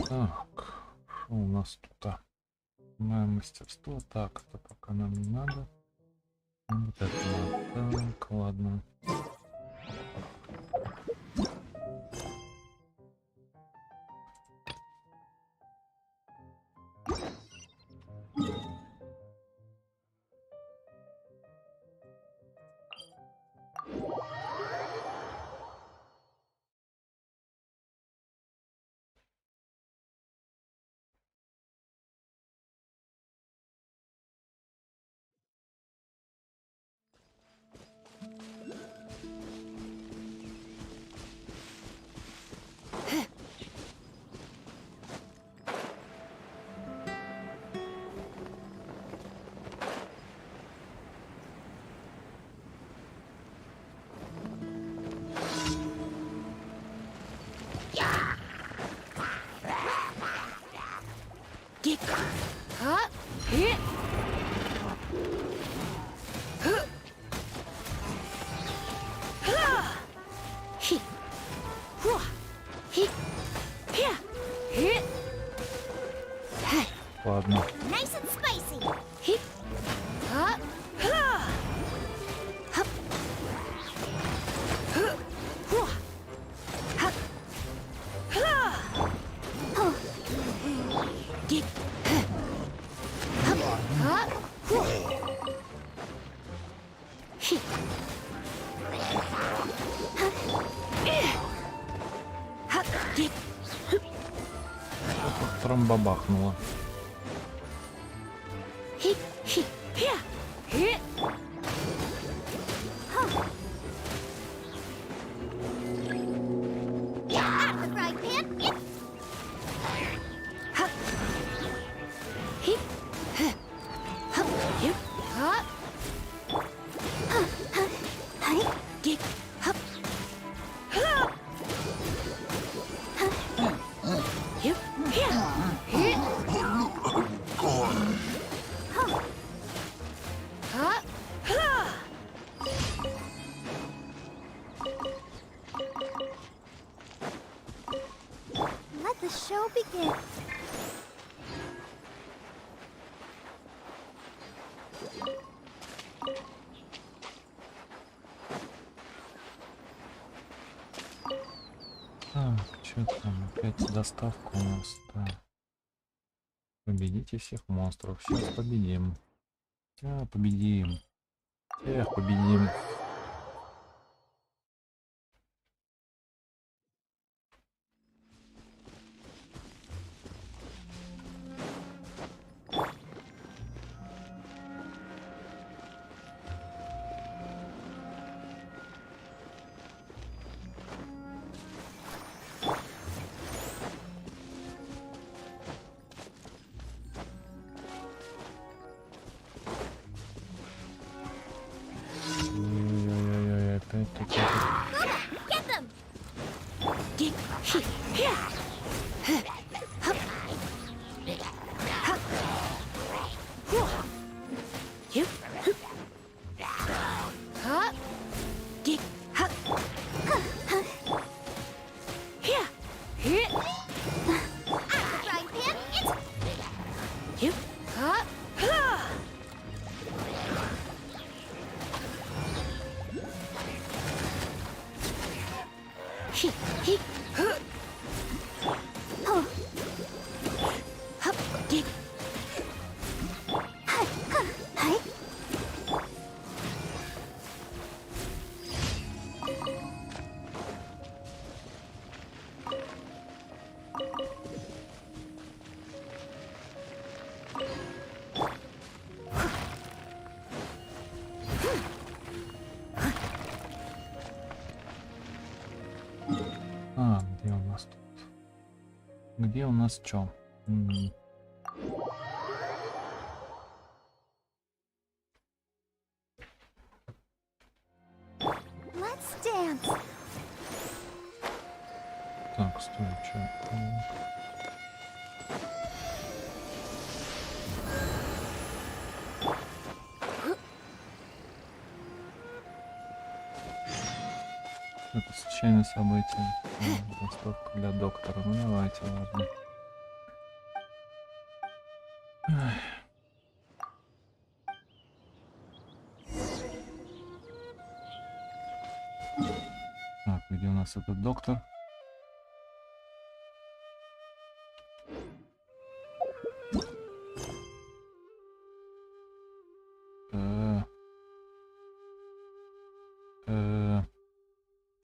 Так, что у нас тут? Мое мастерство. Так, это пока нам не надо. Вот это надо. Так, ладно. Ладно. Трамбабахнуло. Так, что там? Опять доставка у нас. Так. Победите всех монстров. Сейчас победим. Победим. Всех победим. Опять тут где у нас тут? Где у нас что? Так, стой, что? Это случайное событие. Доставка для доктора. Ну давайте, ладно. Ай. Так, где у нас этот доктор?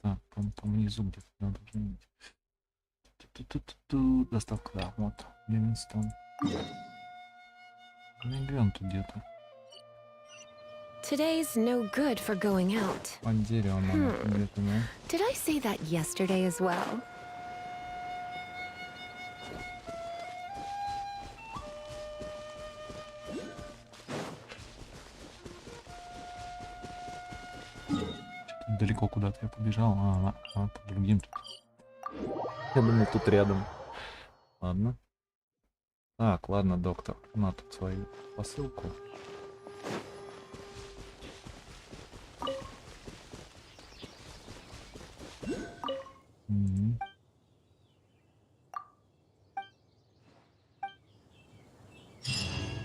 Так, там внизу где-то надо быть. Доставка, да, вот. Ливингстон. Миллион тут где-то. Today's no good for going out. Под деревом она где-то, да? Did I say that yesterday as well? Далеко куда-то я побежал, она по другим тут. Я думал, тут рядом. Ладно. Так, ладно, доктор. На тут свою посылку.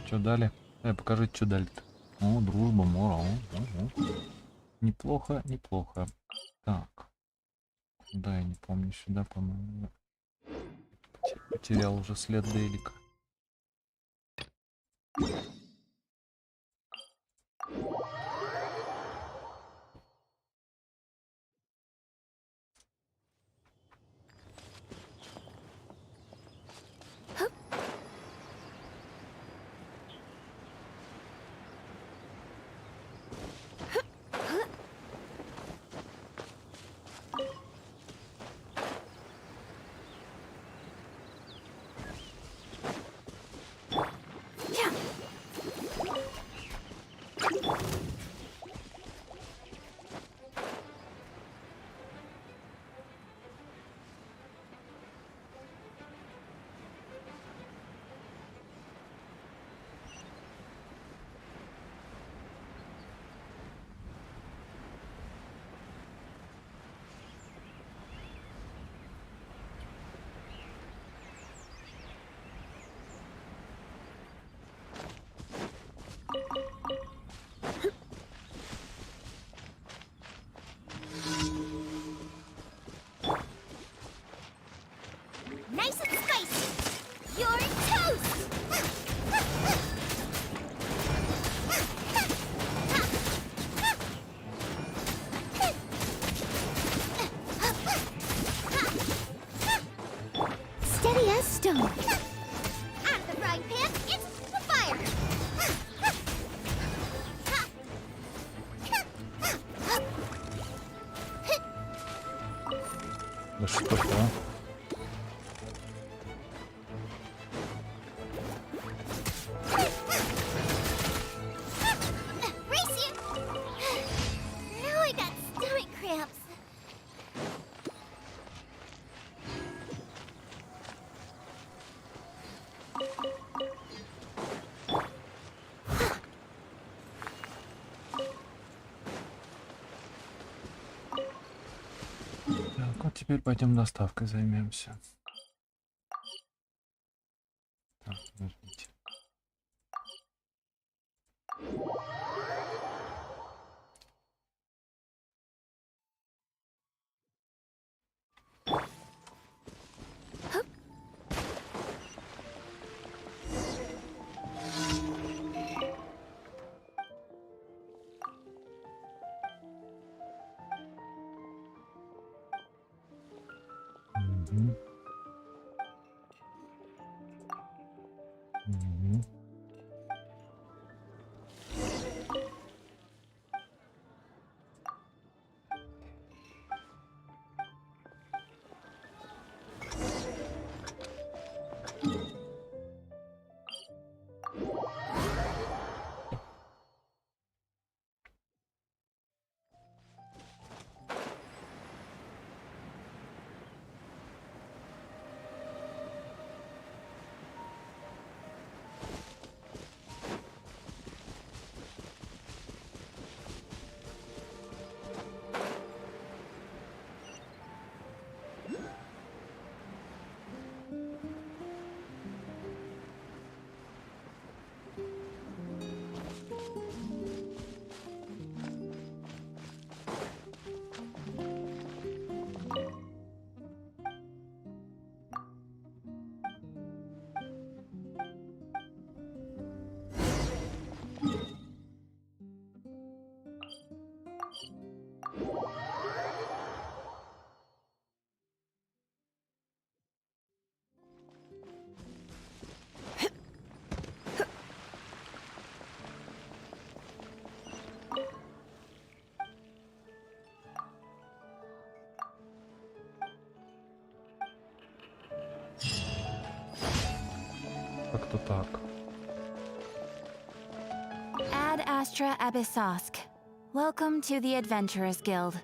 Что дали? Покажите, что дали-то. О, дружба, мора. Неплохо, неплохо. Так. Да, я не помню, сюда, по-моему. Потерял уже след Делика. Nice and spicy. You're toast. Steady as stone. Out of the frying pan, it's the fire. Да что такое? Race you. Now I got stomach cramps. Так, вот теперь пойдем доставкой займемся. Так, подождите. Мгм. Мгм. Так. Ad Astra Abyssosk. Welcome to the Adventurers Guild.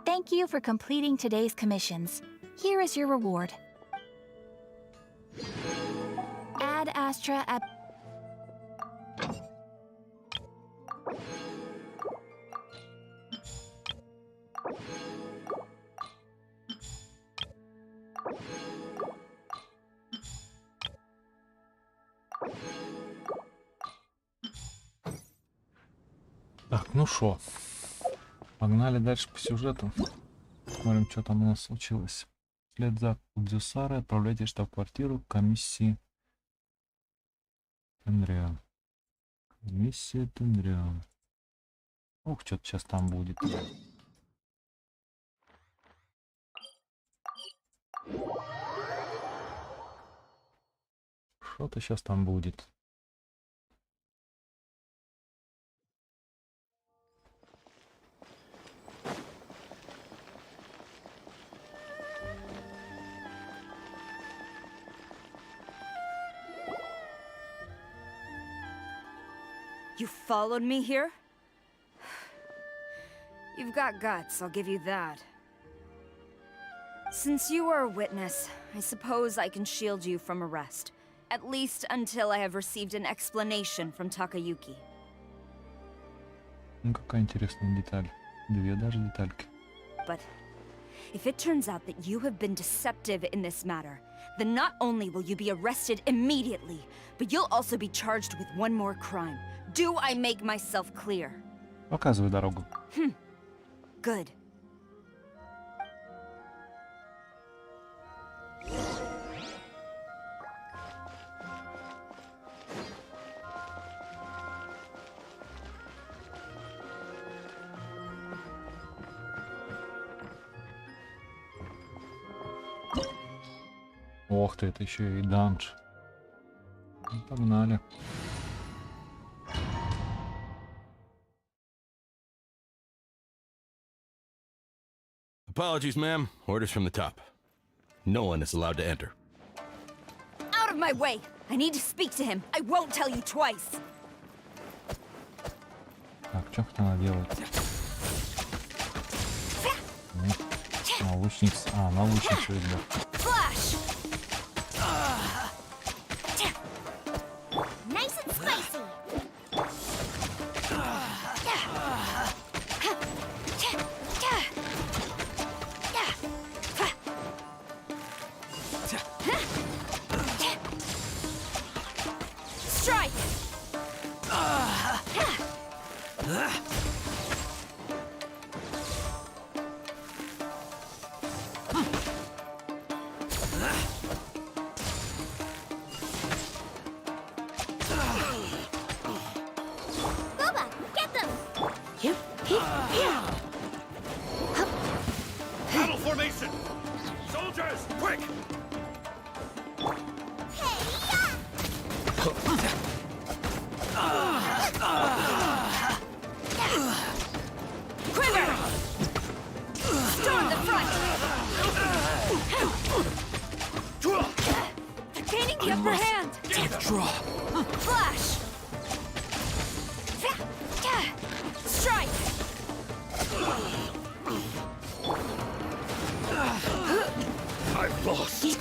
Thank you for completing today's commissions. Here is your reward. Ad Astra Ab... Так, ну шо. Погнали дальше по сюжету. Смотрим, что там у нас случилось. Вслед за Кудзюсарой отправляйтесь в штаб-квартиру комиссии Тенря. Комиссия Тенря. Ох, что-то сейчас там будет. Что-то сейчас там будет. You followed me here? You've got guts, I'll give you that. Since you are a witness, I suppose I can shield you from arrest. At least until I have received an explanation from Takayuki. Ну, какая интересная деталь. Две даже детальки. But if it turns out that you have been deceptive in this matter, then not only will you be arrested immediately, but you'll also be charged with one more crime. Do I make myself clear? Показывай дорогу. Good. Ох ты, это еще и данж. Ну, погнали. Apologies, ma'am. Orders from the top. No one is allowed to enter. Out of my way! I need to speak to him. I won't tell you twice. Так, что хотела делать? Ну, лучница. А, на лучницу идет. Flash! Nice and spicy. Strike! Boba, get them. Battle formation! Soldiers, quick! Quiver! Storm the front! They're gaining the upper hand! Draw! Flash! Strike! I've lost!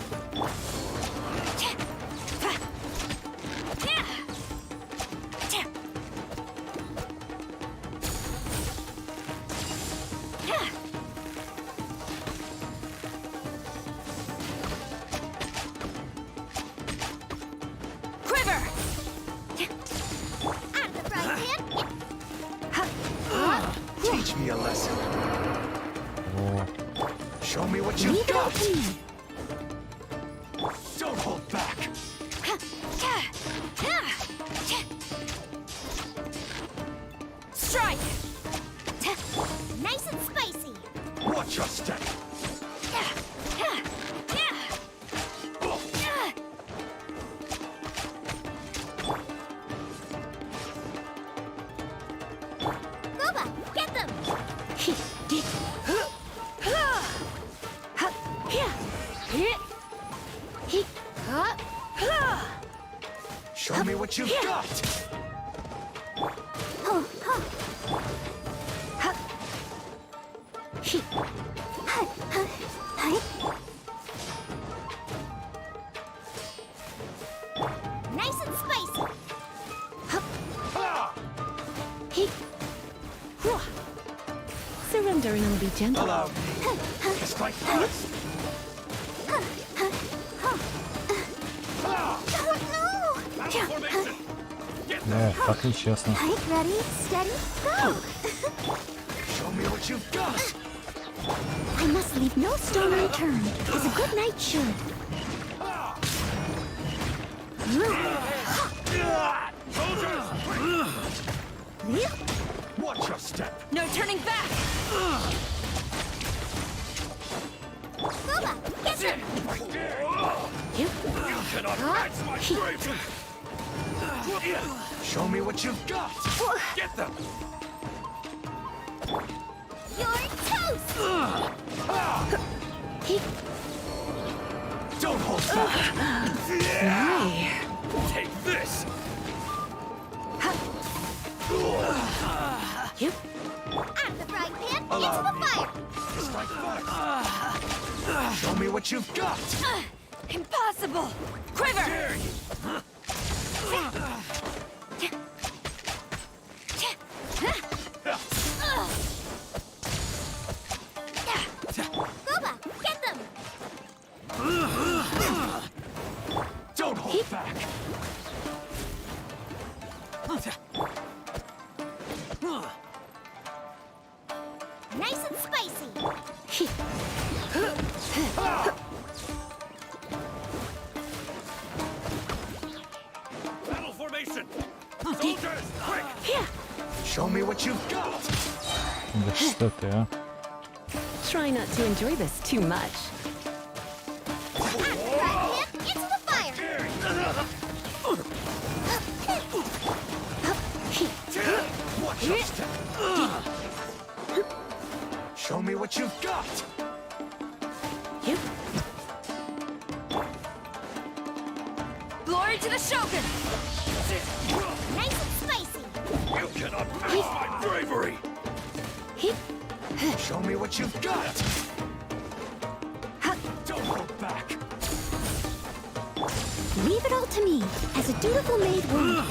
Quiver! Out of the frying pan. Teach me a lesson. Вот. Show me what you've got. Don't hold back. Strike! Nice and spicy. Watch your step. Boba, get them. what you've got! Nice and spicy. Surrender and I'll be gentle. Allow me. Strike first. Так нечестно. Ready, steady, go! Show me what you've got! I must leave no stone unturned, as a good knight should. Watch your step! No turning back! Booba, get him! You cannot match my bravery! Show me what you've got! Get them! You're toast! Don't hold back! Take this! Out of the frying pan, Allow into me. the fire! Strike first! Show me what you've got! Impossible! Quiver! Dare you! Booba, get them! Don't hold back! Nice and spicy! Battle formation! Soldiers, quick! Show me what you've got! Да что ты, а? Try not to enjoy this too much. Out of the frying pan, into the fire! Watch your step! Show me what you've got! Glory to the Shogun! Nice and spicy! You cannot match my bravery! Show me what you've got! Don't hold back! Leave it all to me, as a dutiful maid would.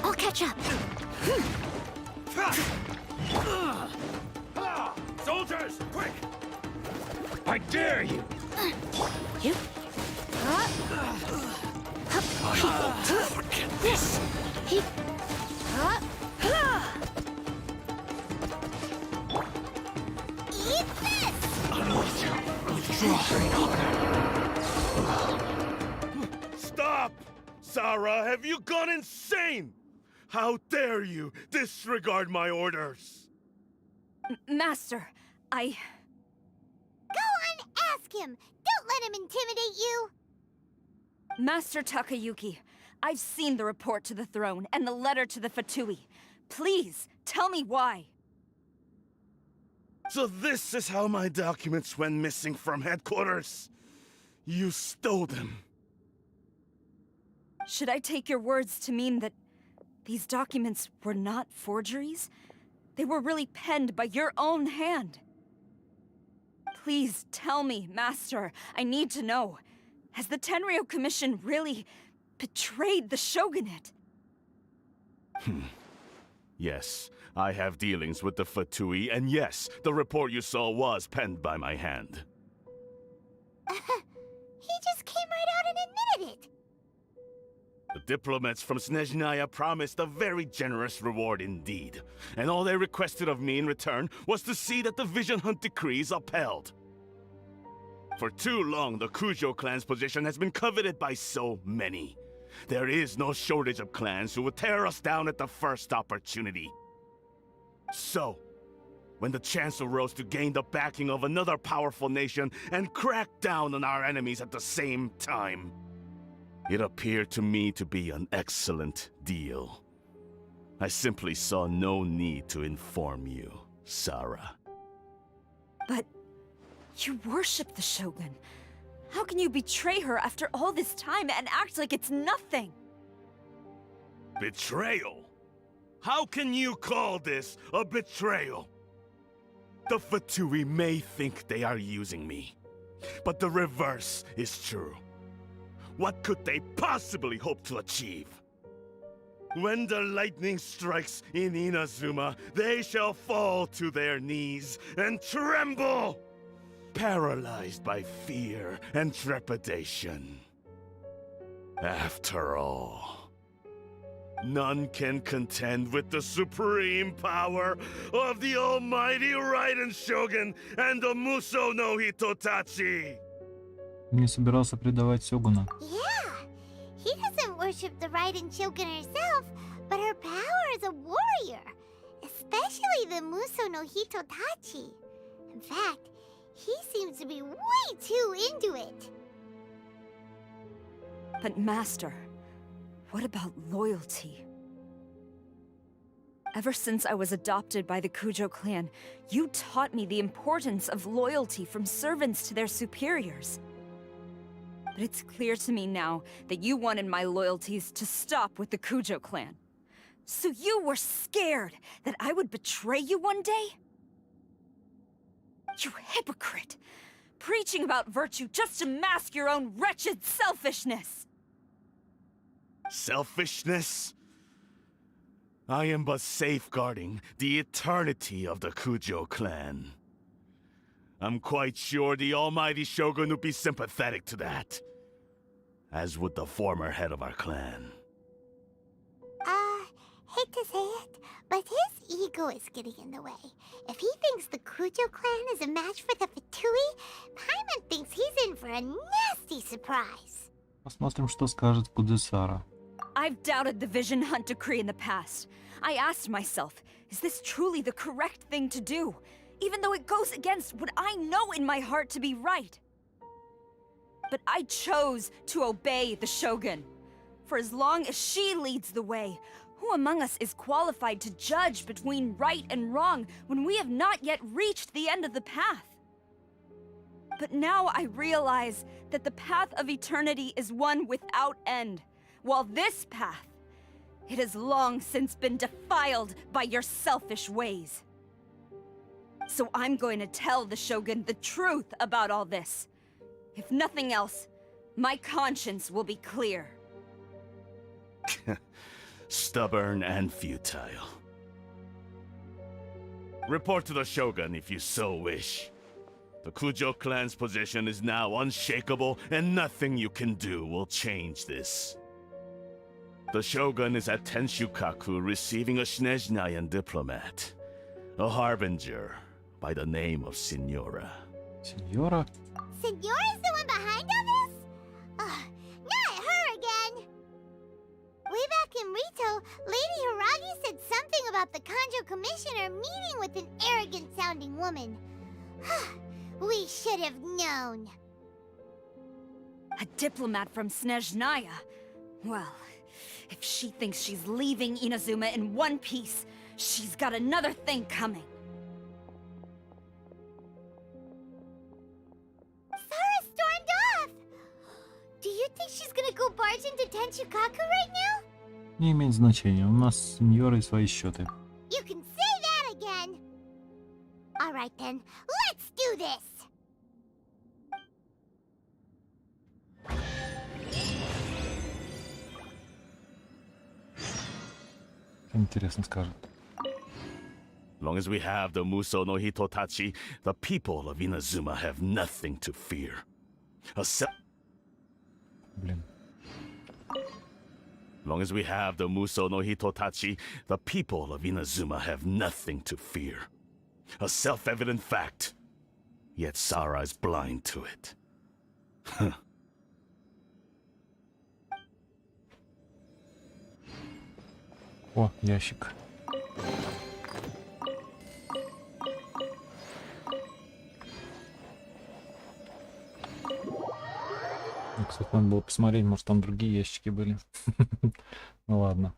I'll catch up. Soldiers, quick! I dare you! I won't forget this! Eat this! Stop! Sarah, have you gone insane? How dare you disregard my orders? Master, I... Go on, ask him! Don't let him intimidate you! Master Takayuki, I've seen the report to the throne and the letter to the Fatui. Please, tell me why. So this is how my documents went missing from headquarters? You stole them. Should I take your words to mean that these documents were not forgeries? They were really penned by your own hand. Please tell me, Master. I need to know. Has the Tenryou Commission really betrayed the shogunate? Yes, I have dealings with the Fatui, and yes, the report you saw was penned by my hand. He just came right out and admitted it! The diplomats from Snezhnaya promised a very generous reward indeed, and all they requested of me in return was to see that the Vision Hunt decree is upheld. For too long, the Kujo clan's position has been coveted by so many. There is no shortage of clans who would tear us down at the first opportunity. So, when the chance arose to gain the backing of another powerful nation and crack down on our enemies at the same time, it appeared to me to be an excellent deal. I simply saw no need to inform you. Sarah. But you worship the Shogun. How can you betray her after all this time and act like it's nothing? Betrayal? How can you call this a betrayal? The Fatui may think they are using me, but the reverse is true. What could they possibly hope to achieve? When the lightning strikes in Inazuma, they shall fall to their knees and tremble, paralyzed by fear and trepidation. After all, none can contend with the supreme power of the almighty Raiden Shogun and the Muso no Hitotachi. Не собирался предавать Сёгуна. Yeah, he doesn't worship the Raiden Shogun herself, but her power as a warrior, especially the Muso no Hitotachi. In fact, he seems to be way too into it. But Master, what about loyalty? Ever since I was adopted by the Kujo clan, you taught me the importance of loyalty from servants to their superiors. But it's clear to me now that you wanted my loyalties to stop with the Kujo clan. So you were scared that I would betray you one day? You hypocrite! Preaching about virtue just to mask your own wretched selfishness! Selfishness? I am but safeguarding the eternity of the Kujo clan. I'm quite sure the almighty Shogun would be sympathetic to that, as would the former head of our clan. Hate to say it, but his ego is getting in the way. If he thinks the Kujo clan is a match for the Fatui, Paimon thinks he's in for a nasty surprise. Посмотрим, что скажет Кудесара. I've doubted the Vision Hunt decree in the past. I asked myself, is this truly the correct thing to do? Even though it goes against what I know in my heart to be right. But I chose to obey the Shogun. For as long as she leads the way, who among us is qualified to judge between right and wrong when we have not yet reached the end of the path? But now I realize that the path of eternity is one without end, while this path, it has long since been defiled by your selfish ways. So I'm going to tell the Shogun the truth about all this. If nothing else, my conscience will be clear. Stubborn and futile. Report to the Shogun if you so wish. The Kujo clan's position is now unshakable, and nothing you can do will change this. The Shogun is at Tenshukaku receiving a Snezhnayan diplomat, a harbinger by the name of Signora. Сеньора? Signora's the one behind all this? Not her again! Way back in Rito, Lady Hiragi said something about the Kanjo Commissioner meeting with an arrogant-sounding woman. We should have known. A diplomat from Snezhnaya? Well, if she thinks she's leaving Inazuma in one piece, she's got another thing coming. Sarah stormed off! Do you think she's gonna go barge into Tenshukaku right now? Не имеет значения, у нас с сеньорой свои счеты. You can say that again! Alright then, let's do this! Интересно скажет. Long as we have the Muso no Hitotachi, the people of Inazuma have nothing to fear. Блин. Long as we have the Muso no Hitotachi, the people of Inazuma have nothing to fear. A self-evident fact. Yet Sara is blind to it. О, ящик. Ну, кстати, надо было посмотреть, может там другие ящики были. Ну ладно.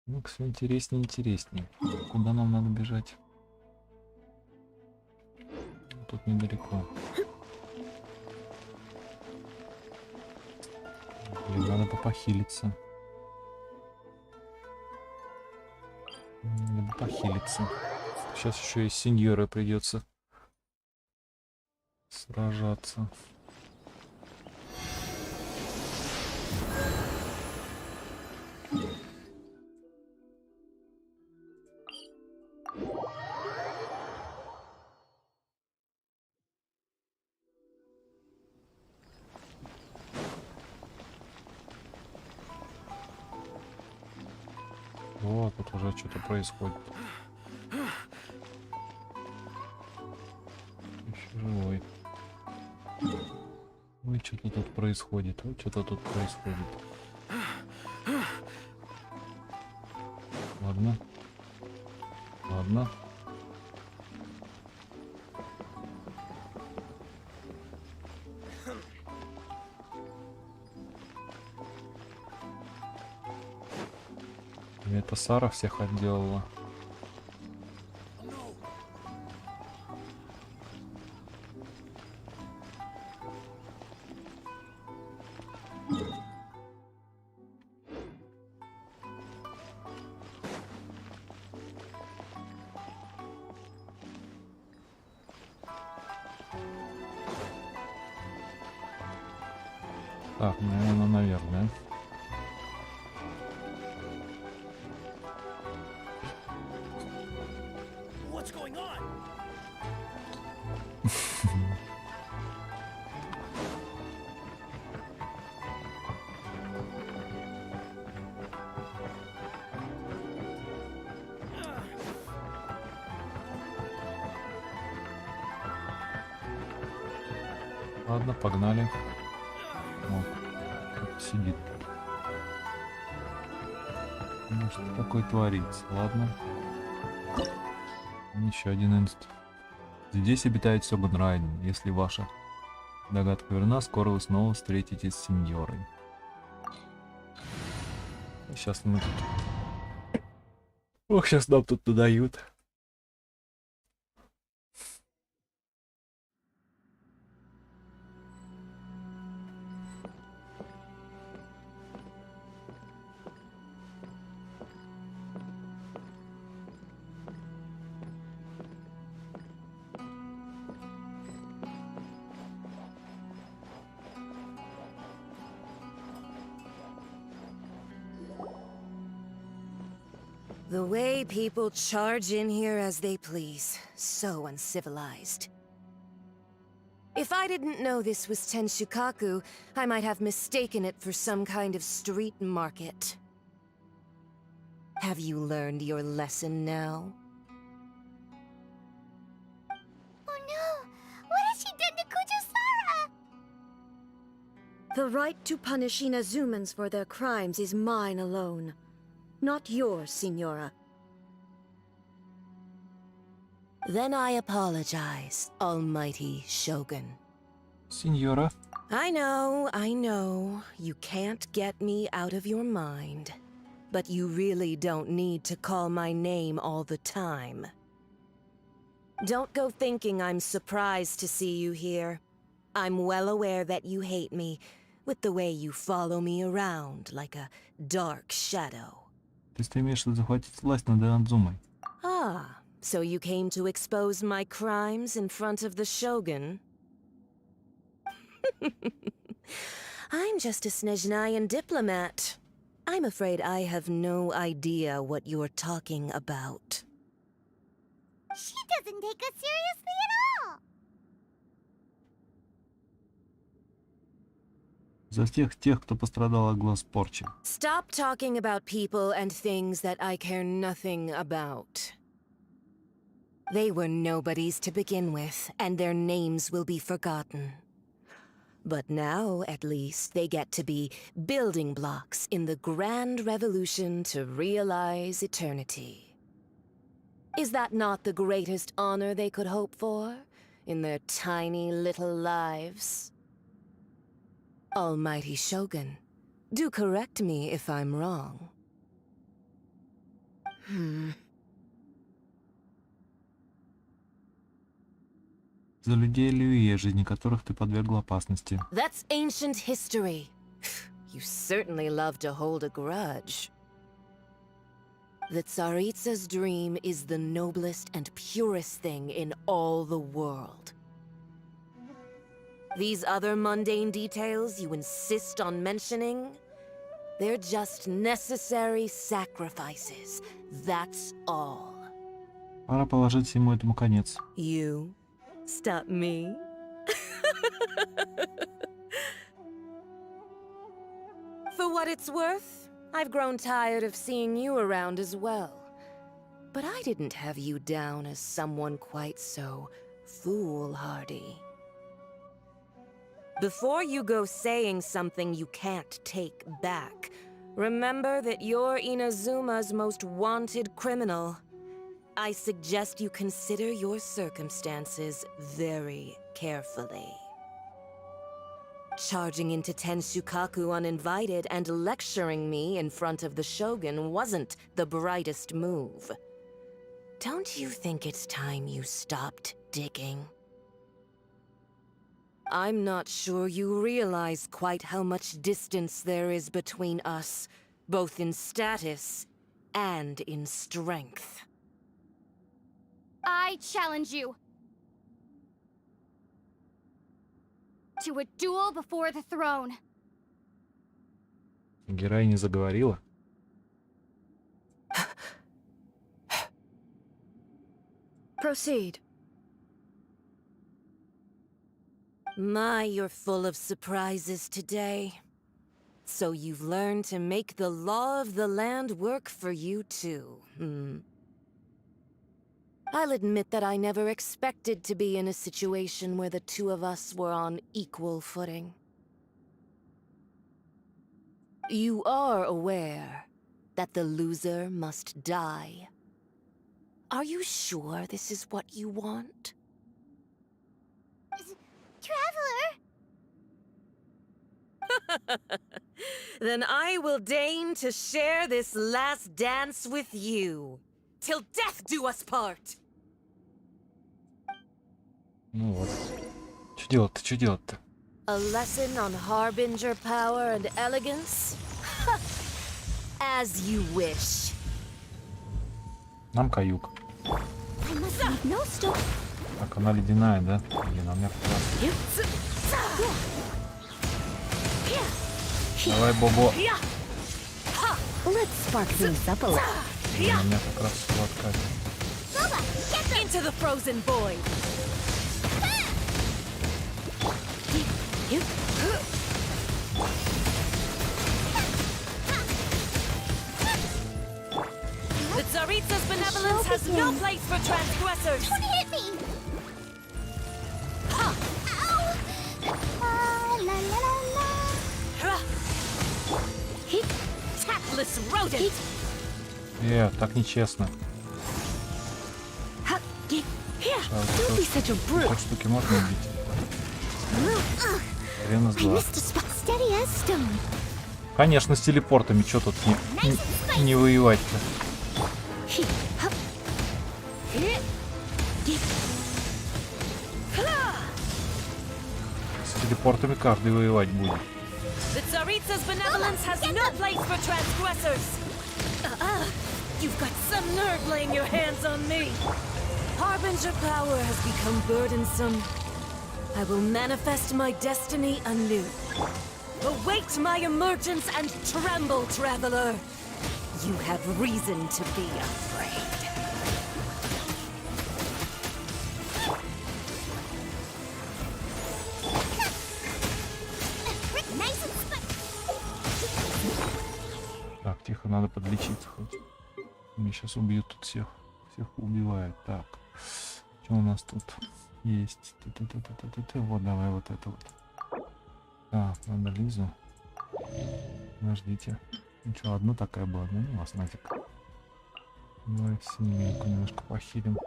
Ну, все интереснее, интереснее. Куда нам надо бежать? Тут недалеко. Блин, надо попохилиться. Надо похилиться. Сейчас еще и с сеньорой придется сражаться. Вот, тут уже что-то происходит. Еще живой. Ой, что-то тут происходит. Ой, что-то тут происходит. Ладно. Ладно. Это Сара всех отделала. Так, наверное. What's going on? Ладно, погнали. О, кто-то сидит. Ну, что такое творится? Ладно. Еще один инст. Здесь обитает сегун. Если ваша догадка верна, скоро вы снова встретитесь с сеньорой. Сейчас мы тут... Ох, сейчас нам тут надают. The way people charge in here as they please. So uncivilized. If I didn't know this was Tenshukaku, I might have mistaken it for some kind of street market. Have you learned your lesson now? Oh no! What has she done to Kujo-Sara? The right to punish Inazumans for their crimes is mine alone. Not yours, Signora. Then I apologize, Almighty Shogun. Сеньора. I know. You can't get me out of your mind. But you really don't need to call my name all the time. Don't go thinking I'm surprised to see you here. I'm well aware that you hate me, with the way you follow me around like a dark shadow. Ты стремишься захватить власть над Инадзумой. Ah, so you came to expose my crimes in front of the Shogun? I'm just a Snezhnayan diplomat. I'm afraid I have no idea what you're talking about. She doesn't take us seriously at all! За всех тех, кто пострадал от глаз порчи. Stop talking about people and things that I care nothing about. They were nobodies to begin with, and their names will be forgotten. But now, at least, they get to be building blocks in the grand revolution to realize eternity. Is that not the greatest honor they could hope for in their tiny little lives? Almighty Shogun, do correct me if I'm wrong. За людей Люи, жизни которых ты подвергла опасности. That's ancient history. You certainly love to hold a grudge. The Tsaritsa's dream is the noblest and purest thing in all the world. These other mundane details you insist on mentioning, they're just necessary sacrifices. That's all. Пора положить всему этому конец. You stop me? For what it's worth, I've grown tired of seeing you around as well. But I didn't have you down as someone quite so foolhardy. Before you go saying something you can't take back, remember that you're Inazuma's most wanted criminal. I suggest you consider your circumstances very carefully. Charging into Tenshukaku uninvited and lecturing me in front of the Shogun wasn't the brightest move. Don't you think it's time you stopped digging? I'm not sure you realize quite how much distance there is between us, both in status and in strength. I challenge you to a duel before the throne. Героиня заговорила. Proceed. My, you're full of surprises today. So you've learned to make the law of the land work for you too, I'll admit that I never expected to be in a situation where the two of us were on equal footing. You are aware that the loser must die. Are you sure this is what you want? Traveler! Then I will deign to share this last dance with you. Till death do us part! Ну вот. Что делать-то, что делать-то? A lesson on harbinger power and elegance? As you wish. Нам каюк. I must leave no stone. Так, она ледяная, да? Блин, а у меня как раз... Давай, Бобо. Let's spark things up a little. Блин, у меня как раз все откатит. Into the frozen void! The Tsaritsa's benevolence has no place for transgressors! Don't hit me! Ow! La la la la. Tactless rodent! Так нечестно. Don't be such a brute. Так штуки можно убить. Хрен из I два. missed a spot steady as stone. Конечно, с телепортами, что тут не воевать-то? С телепортами каждый воевать будет. The Tsaritsa's benevolence has no place for transgressors! You've got some nerve laying your hands on me! Harbinger power has become burdensome. I will manifest my destiny anew. Await my emergence and tremble, traveler! You have reason to be afraid. Так, тихо, надо подлечиться хоть. Меня сейчас убьют тут всех. Всех убивают. Так, что у нас тут есть? Вот, давай вот это вот. Так, надо Лизу. Подождите. Ну что, одна такая была? Ну, вас нафиг. Давай семейку немножко похилим.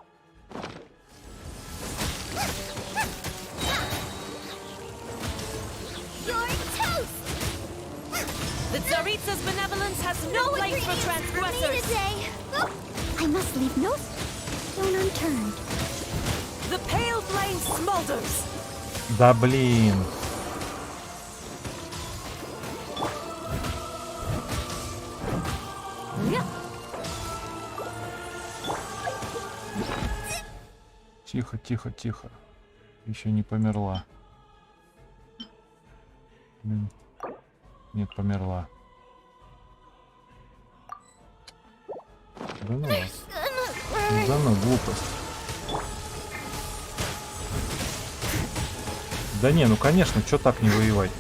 The Tsaritsa's benevolence has no place for transgressors! Today. I must leave no stone unturned. The pale flame smolders. Да блин. Тихо, тихо, тихо. Еще не померла. Блин. Нет, померла. Да ну вас. Да ну, глупость. Да не, ну конечно, что так не воевать?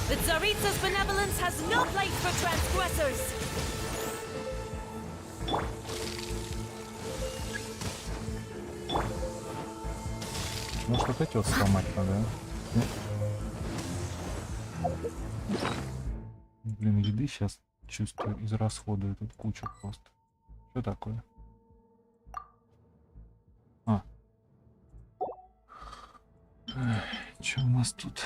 The Tsaritsa's benevolence has no place for transgressors. Может, вот эти вот сломать надо, а? Блин, еды сейчас чувствую, израсходую тут кучу просто. Что такое? А. Что у нас тут?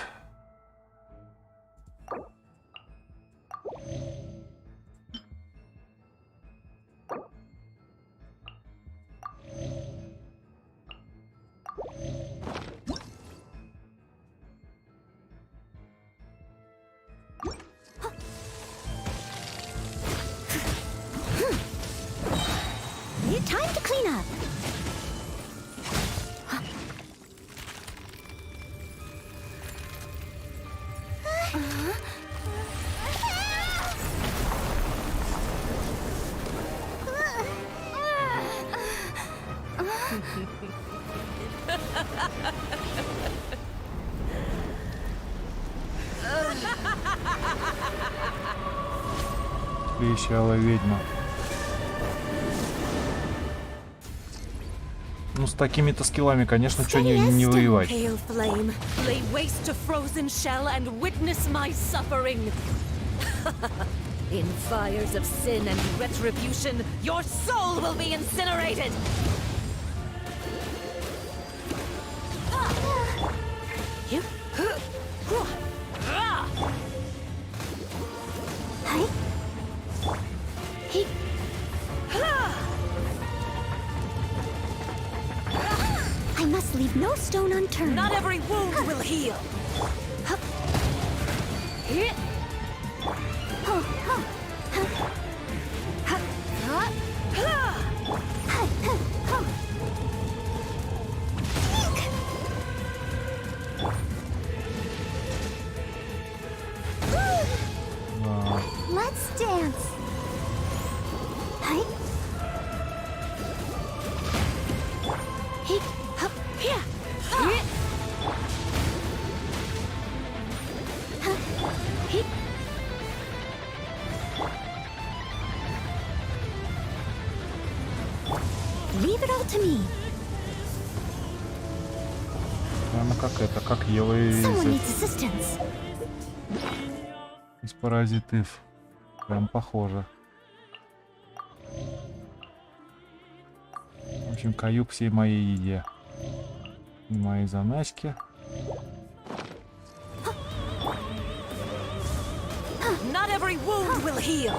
Time to clean up. Трещала ведьма. Ну, с такими-то скиллами, конечно, что не воевать. Pale flame, lay waste to frozen shell and witness my suffering. In fires of sin and retribution, your soul will be incinerated. I must leave no stone unturned. Not every wound will heal. Let's dance. Leave it all to me. Прямо как это, как Ева Someone needs assistance. из паразитов. Прям похоже. В общем, каюк всей моей еде. И мои заначки. Not every wound will heal.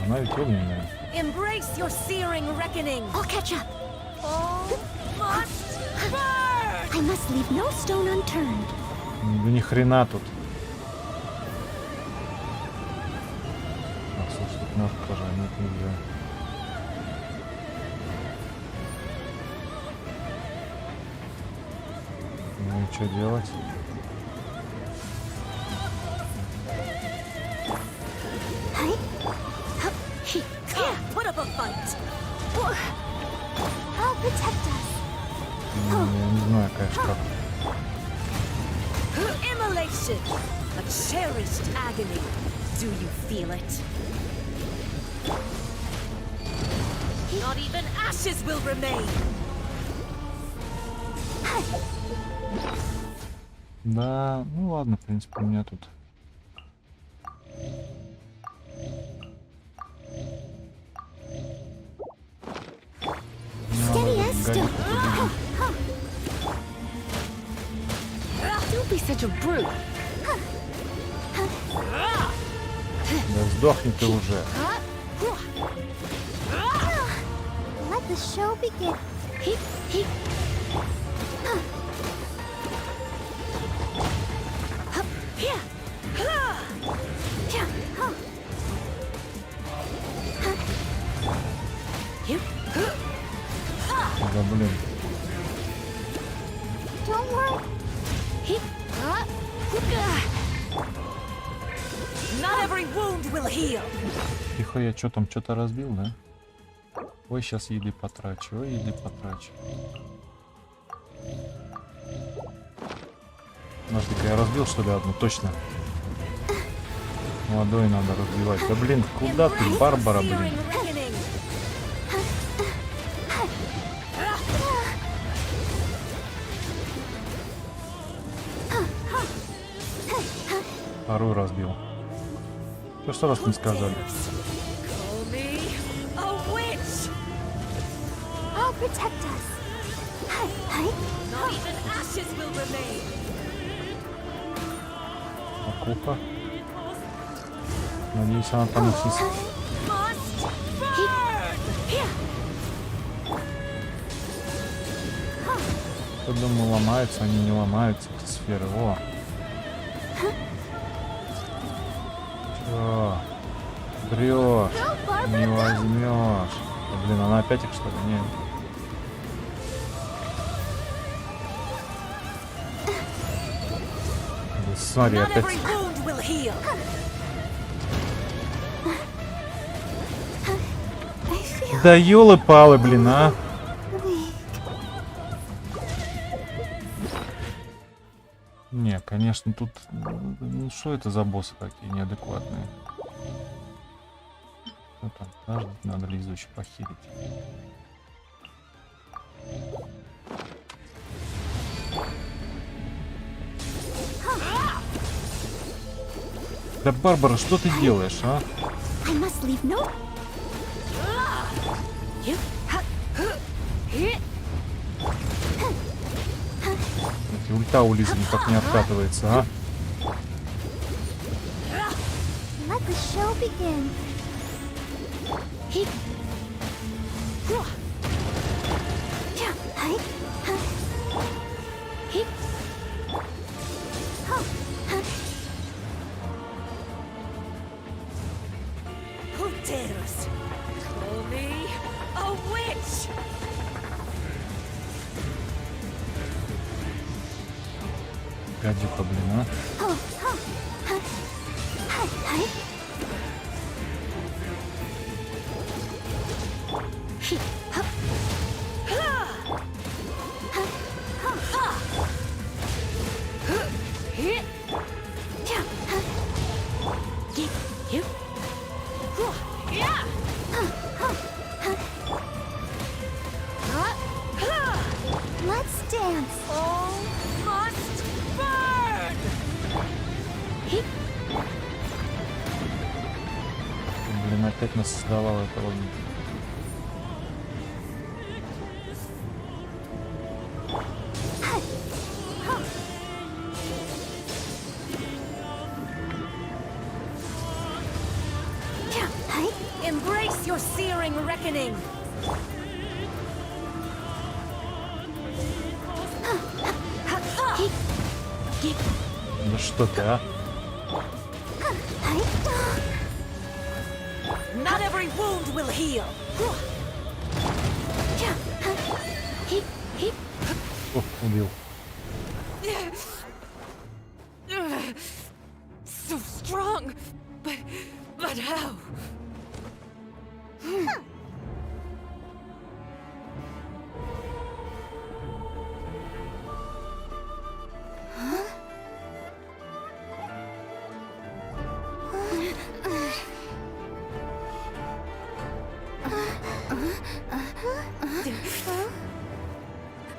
Она ведь умная. Embrace your searing reckoning. I'll catch up. All must burn. I must leave no stone unturned. Да ни хрена тут. А, слушай, тут ножку тоже, а нет, нельзя. Ну и что делать? Put up a fight. I'll protect us. Ну, я не знаю, конечно, как. Immolation. A cherished agony. Do you feel it? Not even ashes will remain. Да, ну ладно, в принципе, у меня тут. Steady as still. such a brute. Да сдохни ты уже. Let the show begin. Да блин. Don't worry. Not every wound will heal. Тихо, я что там, что-то разбил, да? Ой, сейчас еды потрачу, ой, еды потрачу. Подожди-ка, я разбил, что ли, одну? Точно. Водой надо разбивать. Да блин, куда ты, Барбара, блин? Вторую разбил. Что раз не сказали? I'll protect us. Not even ashes will remain. Макуха. Надеюсь, она там не сис- Я думаю, ломаются, они не ломаются, эти сферы. О! Чё? Брёшь, не возьмешь. Да, блин, она опять их, что ли? Нет. Да, смотри, Not опять. every wound will heal. Да ёлы-палы, блин, а! Не, конечно, тут... Ну, что это за боссы такие неадекватные? Что там? Подождать, надо Лизу еще похилить. Да, Барбара, что ты делаешь, а? I must leave no. Эти ульта у Лизы никак не откатывается, а? Let the show begin. Who dares call me a witch? Гадюка, блин, а? Let's dance. All must burn! Блин, опять нас создавал этого. Embrace your searing reckoning! Да что ты, а? Not every wound will heal! О, убил. So strong, but how?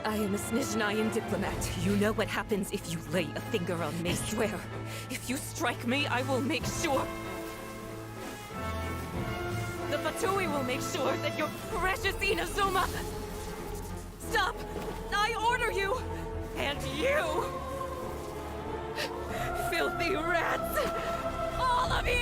I am a Snezhnayan diplomat. You know what happens if you lay a finger on me. I swear, if you strike me, I will make sure... The Fatui will make sure that your precious Inazuma... Stop! I order you! And you! Filthy rats! All of you!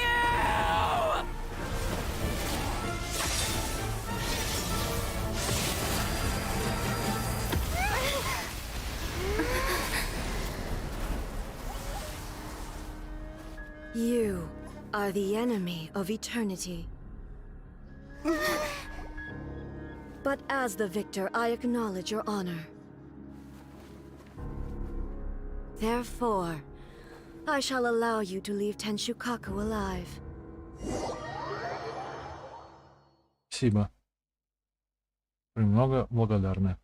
You are the enemy of eternity. But as the victor, I acknowledge your honor. Therefore, I shall allow you to leave Tenshukaku alive. Спасибо. Премного благодарны.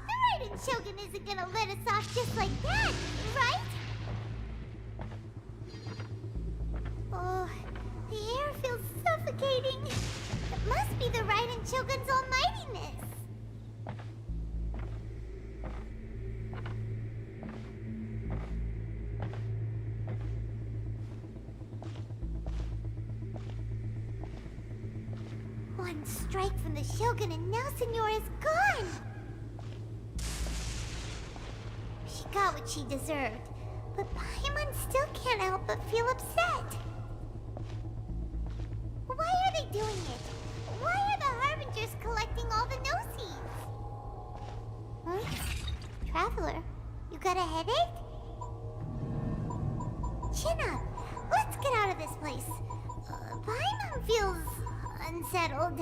The Raiden Shogun isn't gonna let us off just like that, right? Oh, the air feels suffocating. It must be the Raiden Shogun's almightiness. One strike from the Shogun and now Senora is gone! She got what she deserved, but Paimon still can't help but feel upset. Why are they doing it? Why are the Harbingers collecting all the no-seeds? Huh? Traveler, you got a headache? Chin up! Let's get out of this place. Paimon feels unsettled.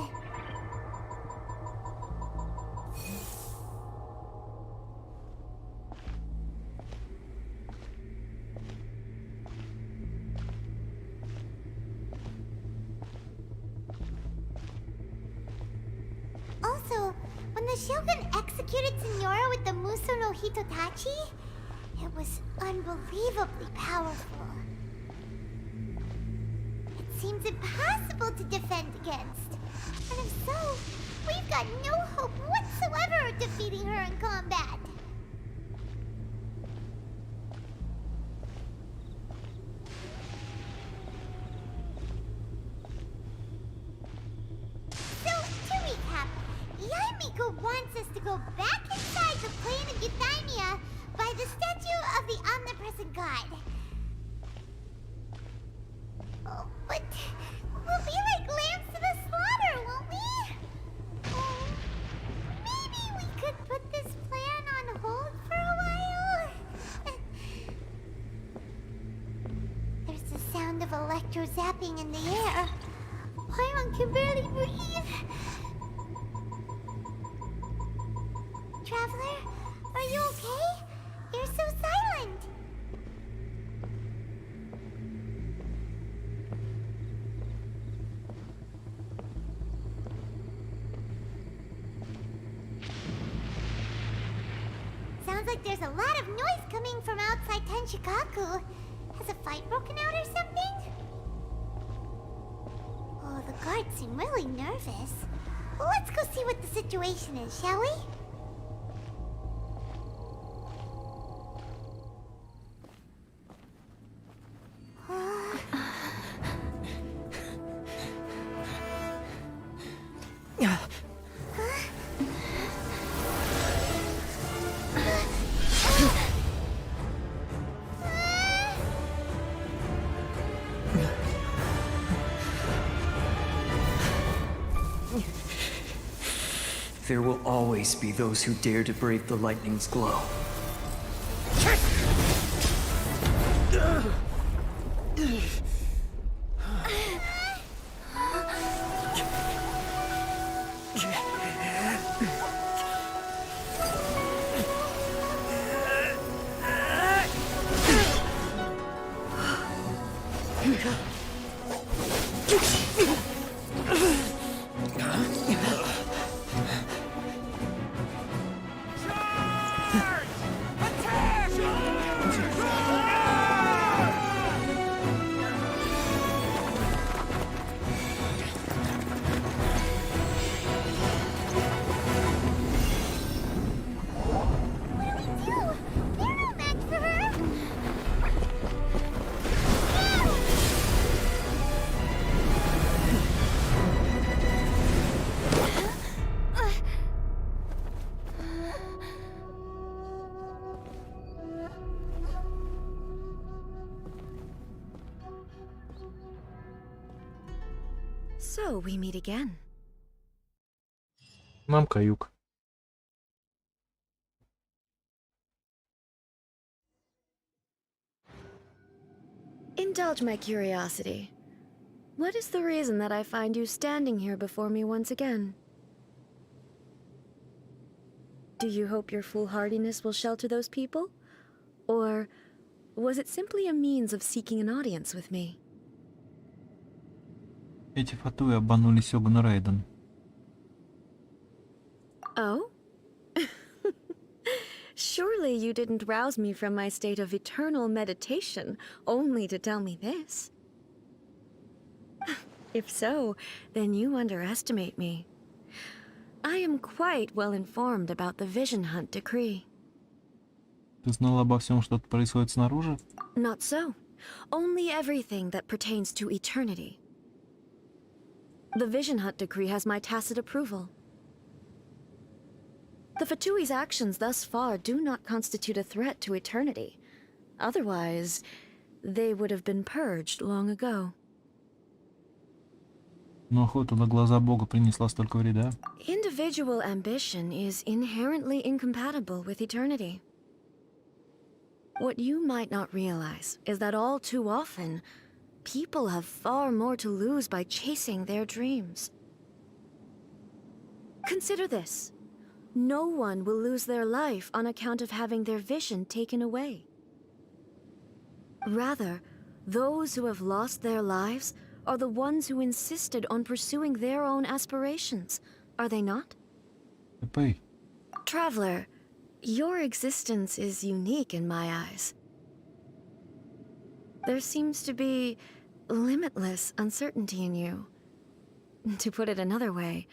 Also, when the Shogun executed Senora with the Muso no Hitotachi, it was unbelievably powerful. It seems impossible to defend against. And if so, we've got no hope whatsoever of defeating her in combat. So, to recap, Yaimiko wants us to go back inside the plane of Euthymia by the statue of the omnipresent god. Oh, but we'll be like lambs to the slaughter, won't we? Oh, maybe we could put this plan on hold for a while? There's the sound of electro-zapping in the air. Paimon can barely breathe. Traveler, are you okay? You're so silent. Sounds like there's a lot of noise coming from outside Tenshukaku. Has a fight broken out or something? Oh, the guards seem really nervous. Well, let's go see what the situation is, shall we? There will always be those who dare to brave the lightning's glow. So we meet again. Мам каюк. Indulge my curiosity. What is the reason that I find you standing here before me once again? Do you hope your foolhardiness will shelter those people? Or was it simply a means of seeking an audience with me? Эти фатуи обманули сегуна Рейден. Oh? Surely you didn't rouse me from my state of eternal meditation only to tell me this. If so, then you underestimate me. I am quite well informed about the Vision Hunt decree. Ты знала обо всем, что происходит снаружи? Not so. Only everything that pertains to eternity. The Vision Hunt decree has my tacit approval. The Fatui's actions thus far do not constitute a threat to eternity. Otherwise, they would have been purged long ago. Но охота на глаза Бога принесла столько вреда. Individual ambition is inherently incompatible with eternity. What you might not realize is that all too often, people have far more to lose by chasing their dreams. Consider this. No one will lose their life on account of having their vision taken away. Rather, those who have lost their lives are the ones who insisted on pursuing their own aspirations, are they not? П.4.4. Traveler, your existence is unique in my eyes. There seems to be limitless uncertainty in you. To put it another way,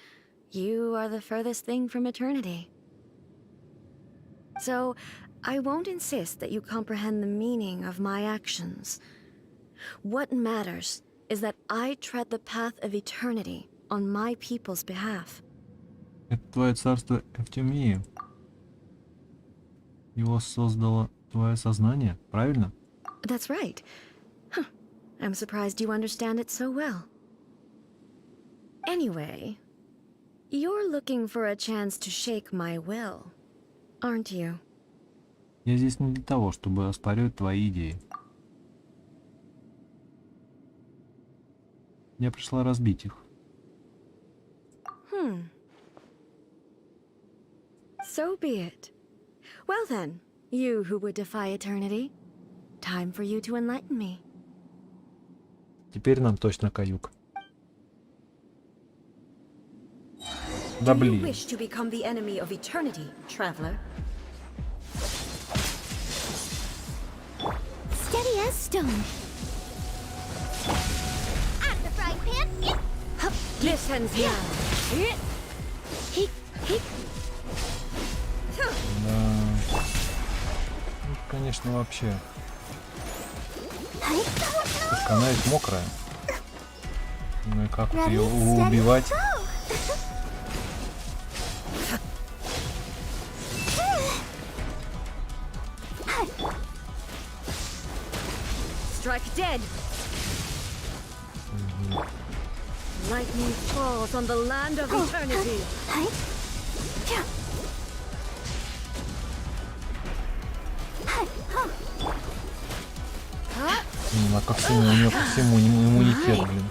you are the furthest thing from eternity. So, I won't insist that you comprehend the meaning of my actions. What matters is that I tread the path of eternity on my people's behalf. Это твое царство Эвтемии. Его создало твое сознание, правильно? That's right. Huh. I'm surprised you understand it so well. Anyway, you're looking for a chance to shake my will, aren't you? Я здесь не для того, чтобы оспаривать твои идеи. Я пришла разбить их. So be it. Well then, you who would defy eternity, time for you to enlighten me. Теперь нам точно каюк. Да Do you блин. wish to become the enemy of eternity, traveler? Steady as stone. Out of the frying pan. Listens now. Да. Ну, конечно, вообще. Слушай, она ведь мокрая. Ну и как вот ее убивать? Strike dead. Lightning falls on the land of eternity. А как сильно у нее ко всему иммунитет, блин.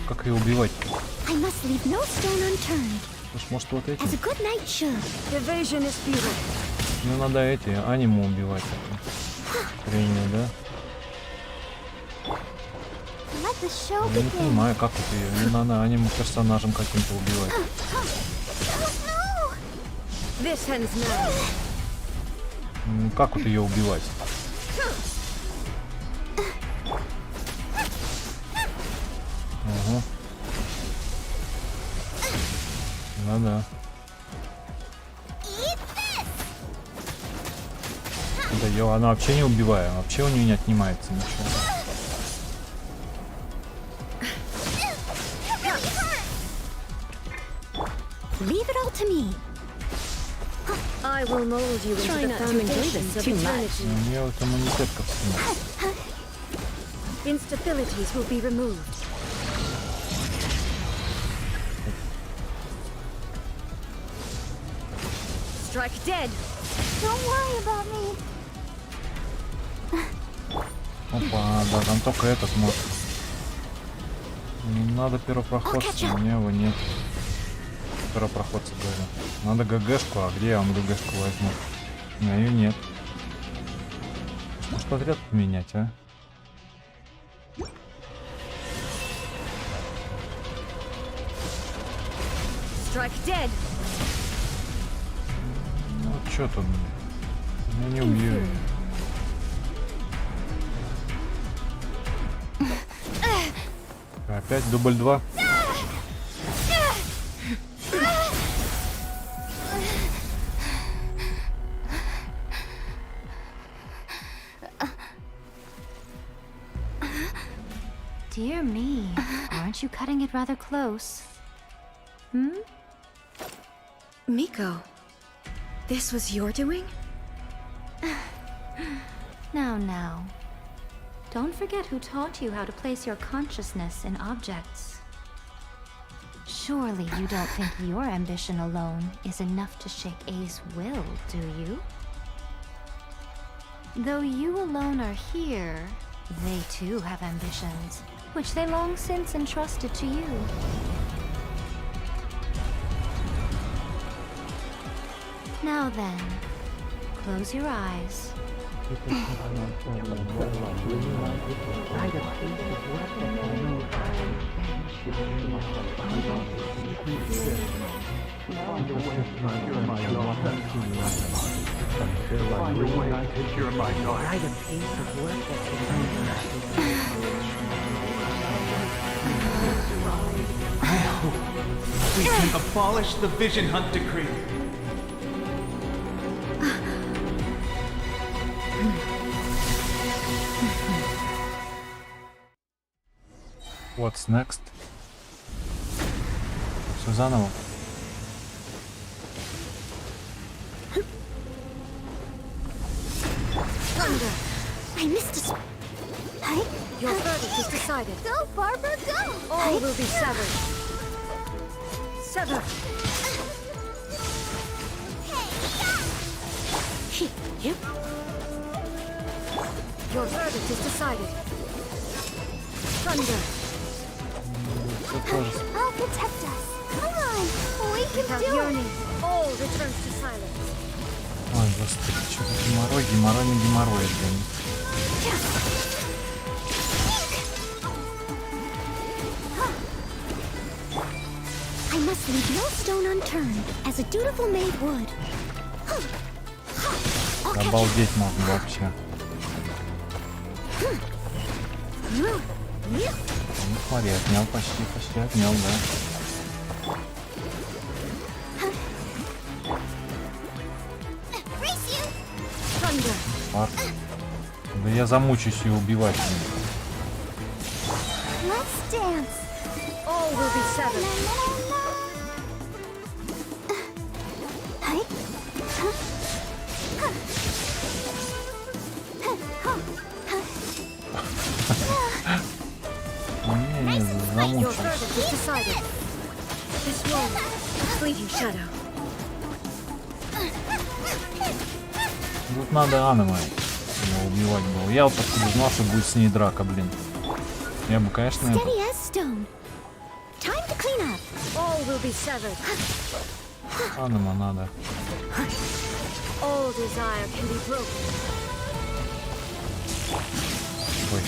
Как ее убивать? I must leave no stone unturned. Слушай, может вот эти? As a good knight should. Evasion is futile. Ну надо эти аниму убивать. Тремя, да? Let the show Я не begin. понимаю, как вот ее. Не надо аниму персонажем каким-то убивать. This ends now. Ну, как вот ее убивать? Ага. Ну да. Да ее она вообще не убивает, вообще у нее не отнимается ничего. Leave it all to me. I will mold you into the foundations of eternity. У нее вот иммунитет ко всему. Instabilities will be removed. Strike dead. Don't worry about me. Опа, да, там только этот может. Не надо первопроходца, у меня его нет. Первопроходца говорю. Надо ГГшку, а где я вам ГГшку возьму? У меня ее нет. Может подряд поменять, а? Strike dead. Ну чё тут? Я не убью. Опять дубль 2. Dear me, aren't you cutting it rather close? Hmm? Miko, this was your doing? Now. Don't forget who taught you how to place your consciousness in objects. Surely you don't think your ambition alone is enough to shake A's will, do you? Though you alone are here, they too have ambitions, which they long since entrusted to you. Now then, close your eyes. We can abolish the Vision Hunt Decree. What's next? Все заново. Thunder. I missed a Your verdict is decided. Go, Barbara, go! All will be severed. Sever. Yep. Your verdict is decided. Thunder. I'll protect us. Come on, we can Without do it. yearning, all returns to silence. Ой, господи, что-то геморрой, не геморрой, блин. I must leave no stone unturned, as a dutiful maid would. Обалдеть можно вообще. Ну смотри, отнял почти отнял, да. Парк. Да я замучусь ее убивать. Let's dance. All will be severed. Не, замучусь. Your verdict is decided. This one, fleeting shadow. Тут надо аниме его убивать было. Я вот откуда знал, что будет с ней драка, блин. Я бы, конечно, это... Steady as stone. Time to clean up. All will be severed. Аниме надо. All desire can be broken. Ой,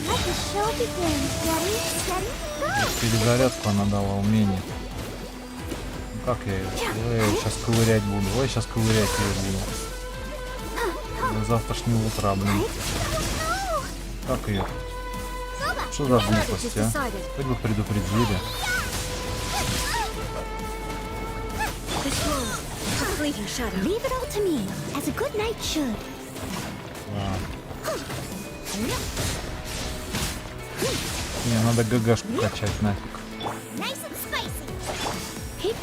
Let the show begin. Steady, steady, go. перезарядку она дала умение. Ну, как я ее? Ой, сейчас ковырять буду. Ой, сейчас ковырять ее буду. До завтрашнего утра, блин. Как ее? Что за глупость, а? Хоть бы предупредили. This one, a fleeting shadow. Leave it all to me, as a good knight should. Мне надо ГГшку качать нафиг. Nice and spicy.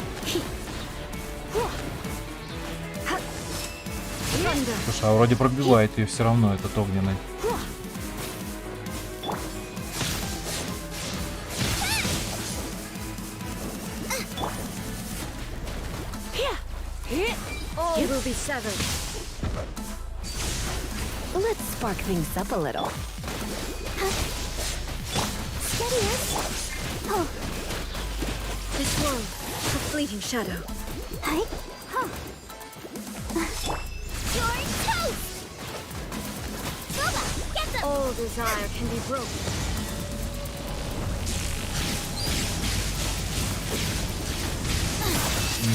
Слушай, а вроде пробивает ее все равно, этот огненный. All will be severed. Let's spark things up a little. Steady, oh, This world, a fleeting shadow. hi, huh. You're toast! Boba, get them! All desire can be broken.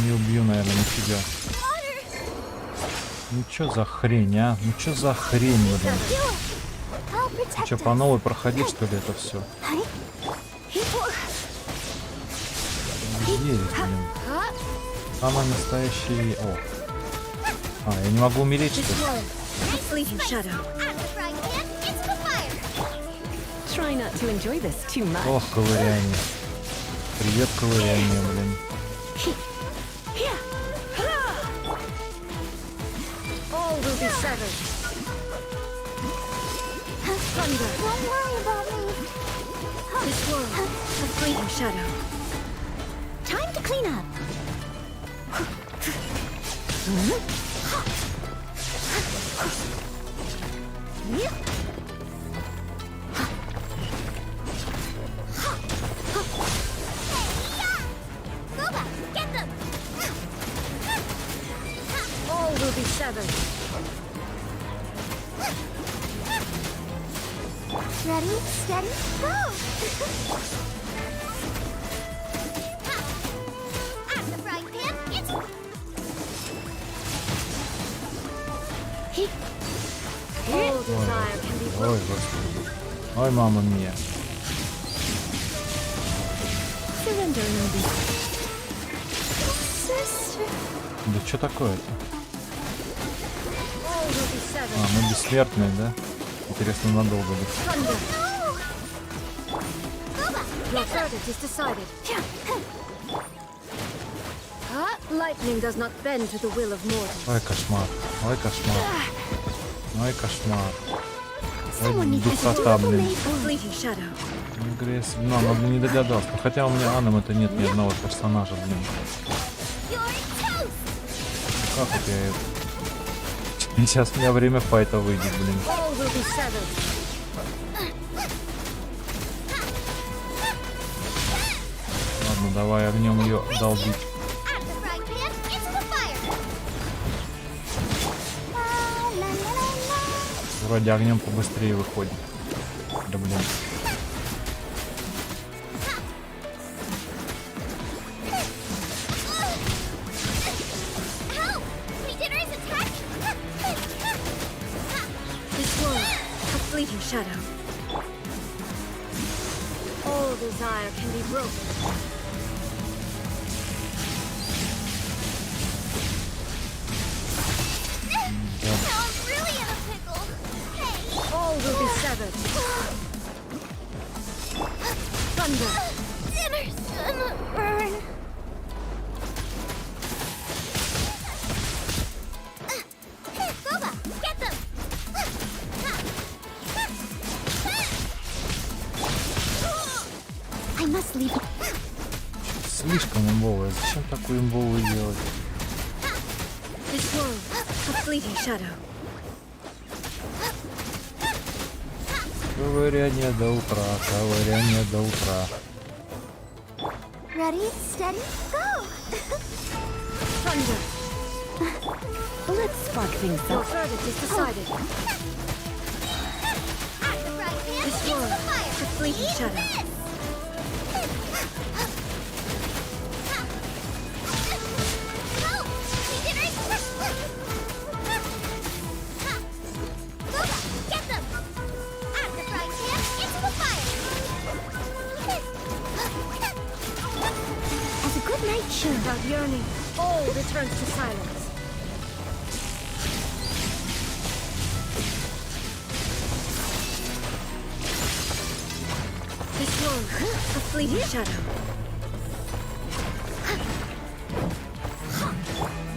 Не убью, наверное, нифига. Ну чё за хрень, а? Ну чё за хрень, блин? I'll protect Чё, по новой проходить, что ли, это все? Блин. Самый настоящий... О. А, я не могу умереть, что ли? This world, a fleeting shadow. At the frying pan, into the fire! Try not to enjoy this too much. Ох, ковыряние. Привет, ковыряние, блин. All will be severed. Thunder. Don't worry about me. This world, a fleeting shadow. Time to clean up. Boba, get them! All will be severed. Ready, steady, go! At the frying pan, it's... All desire can be Ой, broken. господи. Ой, мама мия. Surrender and be. Sister. Да что такое-то? All will be А, severed. мы бессмертные, да? Интересно, надолго ли? Thunder. Your verdict is decided. Lightning does not bend to the will of mortals. Ой, кошмар. Ой, кошмар. Ой, кошмар. Someone Ой, needs to духота, блин. A fleeting shadow. Ну, он бы не догадался. Ну, хотя у меня аном это нет ни одного персонажа, блин. You're toast! Как вот я это... Сейчас у меня время файта выйдет, блин. All will be severed. Ладно, давай огнем ее долбить. At the frying pan, into the fire! La, la, la, la. Вроде огнем побыстрее выходит. Да блин. Help! Beginner is attacking! This world, a fleeting shadow. All desire can be broken. Now I'm really in a pickle! Hey! All will be severed. Thunder. Dinner's gonna burn! Boba, get them! I must leave. Слишком имбовая. Зачем такую имбовую делать? This world, a fleeting shadow. Ковыряние до утра, ковыряние до утра. Ready, steady, go! Thunder. Let's spark things Your up. verdict is decided. At the frying pan, This into world, the fire! a fleeting Eat shadow. this! Help! Beginners! Boba, get them! At the frying pan, into the fire! As a good night should. Without yearning, all returns to silence. This world, a fleeting shadow.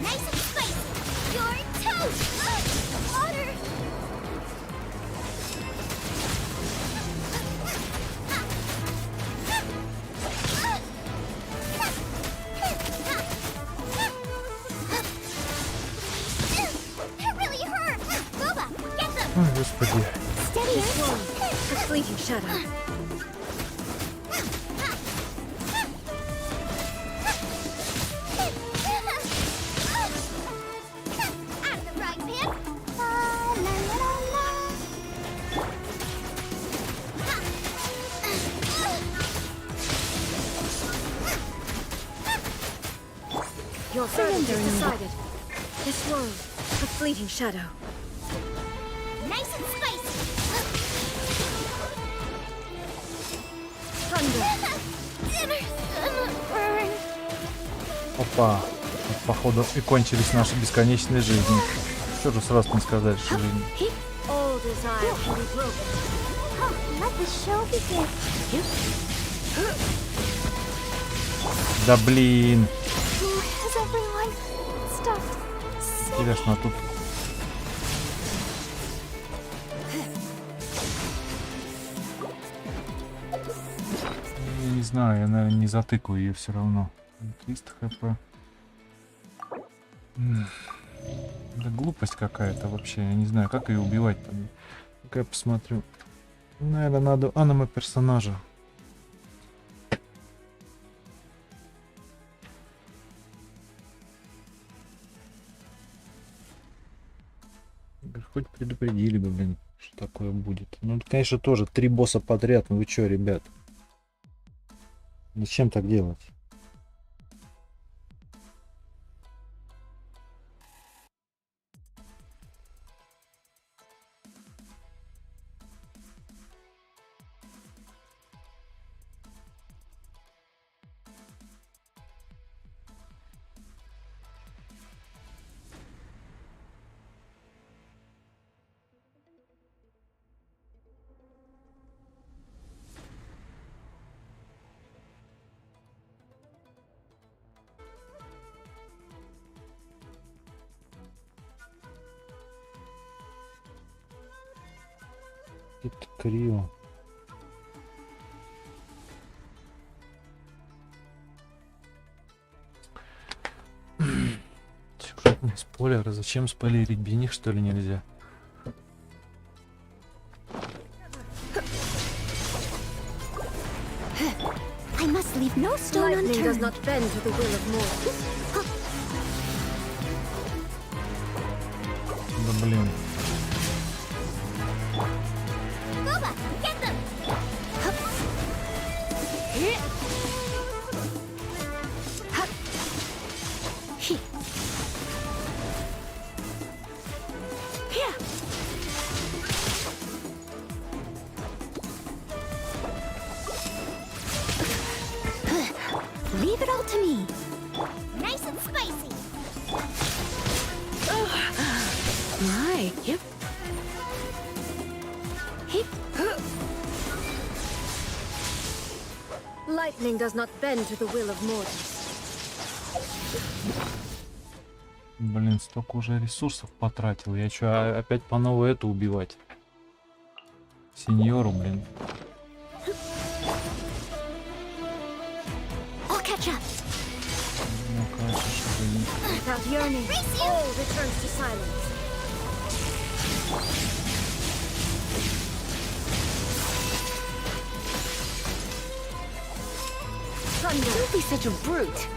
Nice and spicy! You're toast! Ой, господи. A fleeting shadow. Out of the frying pan. La la la la. Your surrender is decided. This world, a fleeting shadow. Nice and spicy. Thunder. Опа. Походу и кончились наши бесконечные жизни. Что же сразу не сказать, что жизнь. All desire can be broken. Let the show begin. Да блин. Has everyone stopped? Интересно, а тут... Я не знаю, я, наверное, не затыкаю ее все равно. 300 хп. Да глупость какая-то вообще. Я не знаю, как ее убивать-то. Ну-ка я посмотрю. Наверное, надо аниме персонажа. Хоть предупредили бы, блин, что такое будет. Ну, конечно, тоже 3 босса подряд. Ну вы чё, ребят? Зачем так делать? Это криво. Сюжетные спойлеры. Зачем спойлерить? Без них, что ли, нельзя? I must leave no stone Lightning does unturned. not bend to the will of mortals. Да блин. Boba, get them. Leave it all to me. Nice and spicy. My, yep. Lightning does not bend to the will of mortals. Блин, столько уже ресурсов потратил. Я что, опять по новой это убивать? Сеньору, блин. I'll catch up. Ну, кажется, что не... Without yearning, all returns to silence. Don't be such a brute.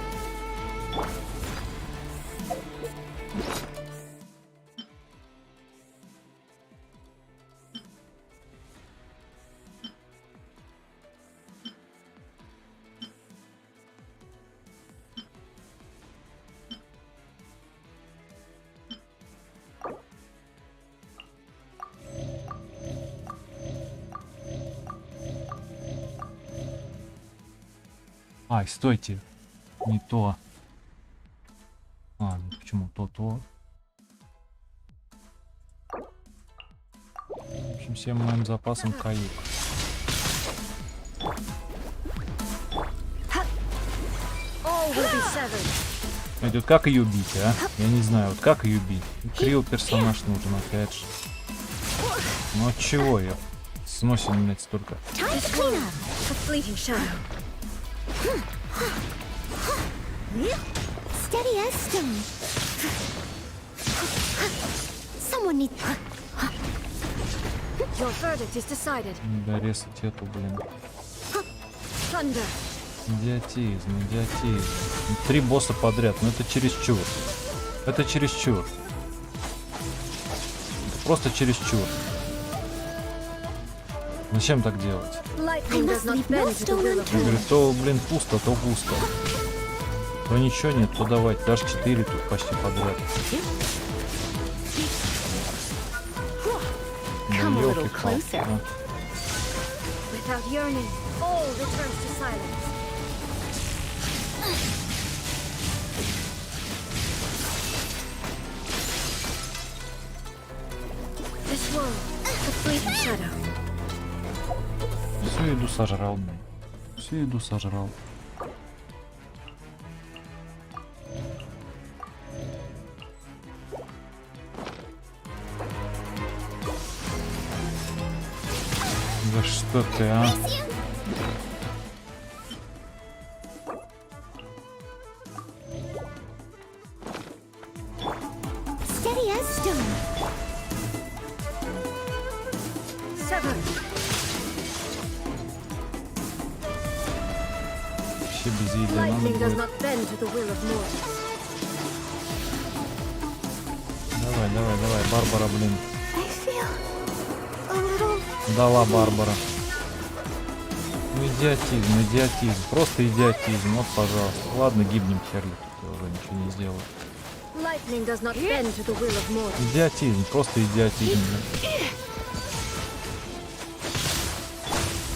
Ай, стойте. Не то. А, ну почему то? В общем, всем моим запасом каюк. All will be severed. Это вот как ее бить, а? Я не знаю, вот как ее бить. Крио персонаж нужен, опять же. Ну от чего я? Сносим, блядь, столько. This world, a fleeting shadow. Steady as stone. Someone needs... Your verdict is decided. Да резать эту, блин. Thunder. Идиотизм, идиотизм. 3 босса подряд, ну это чересчур. Это чересчур. Это просто чересчур. Зачем так делать? Lightning does not bend to the will of Я говорю, то, блин, пусто, то пусто. То ничего нет, то давайте. Даже 4 тут почти подряд. Come a little Ёлки-палки, closer. а. Without yearning, all returns to silence. This world, a fleeting shadow. Всю еду сожрал, блин. Всю еду сожрал. Да что ты, а? Steady as stone. Sever. Вообще без еды надо Lightning does будет. not bend to the will of mortals. Давай, давай, давай, Барбара, блин. I feel a little. Дала Барбара. Ну идиотизм, идиотизм. Просто идиотизм. Вот, пожалуйста. Ладно, гибнем, Херли. Тут уже ничего не сделаю. Lightning does not bend to the will of mortals. Идиотизм, просто идиотизм.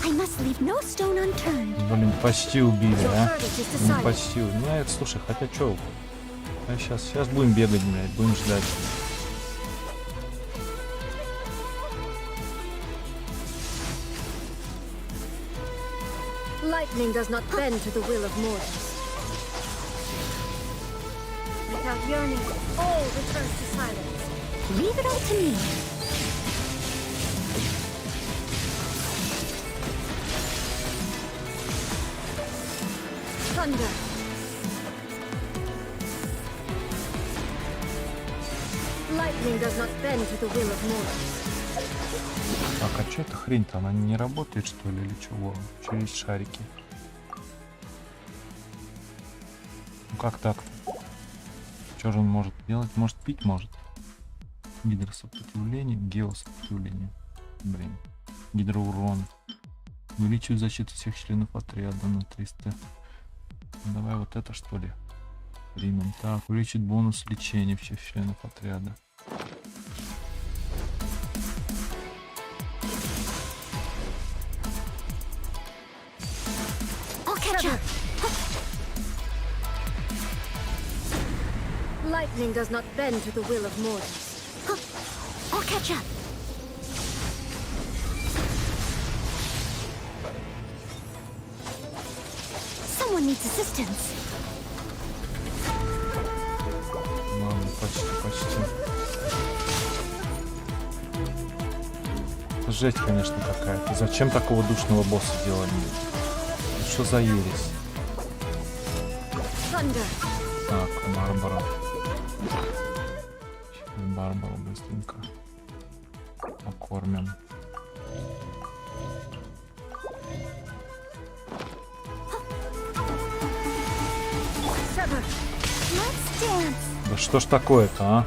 I must leave no stone unturned. Блин, почти убили, Your а? verdict is Ну, decided. почти. Ну, это, слушай, хотя чё? А сейчас будем бегать, блядь, будем ждать. Lightning does not bend to the will of mortals. Without yearning, all returns to silence. Leave it all to me. Thunder. Lightning does not bend to the will of mortals. Так, а чё эта хрень-то? Она не работает, что ли, или чего? Чё есть шарики? Ну как так-то? Что же он может делать? Может пить может? Гидросопротивление, геосопротивление. Блин. Гидроурон. Увеличивает защиту всех членов отряда на 300. Ну, давай вот это что ли? Примем. Так, увеличит бонус лечения всех членов отряда. I'll catch up. Lightning does not bend to the will of mortals. I'll catch up. Someone needs assistance. Ладно, почти. Жесть, конечно, какая-то. Зачем такого душного босса делали? Что за ересь? Thunder. Так, Барбара. Барбару быстренько покормим. Sever. Let's dance. Да что ж такое-то, а?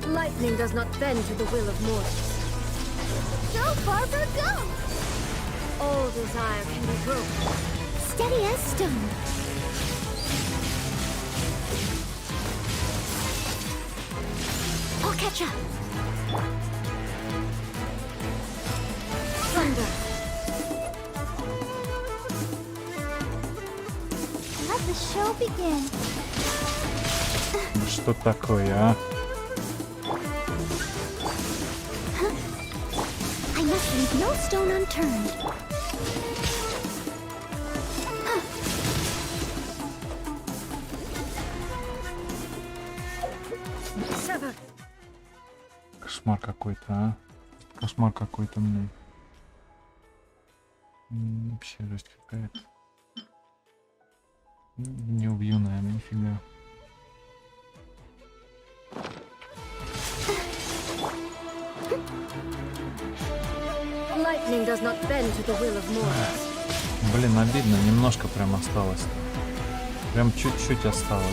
Lightning does not bend to the will of mortals. Go, Barbara, go. All desire can be broken. Steady as stone. I'll catch up. Thunder. Let the show begin. Да что такое, а? I must leave no stone unturned. Sever. Кошмар какой-то, а? Кошмар какой-то, блин. Вообще жесть какая-то. Не убью, наверное, нифига. Lightning does not bend to the will of mortals. Блин, обидно, немножко прям осталось. Прям чуть-чуть осталось.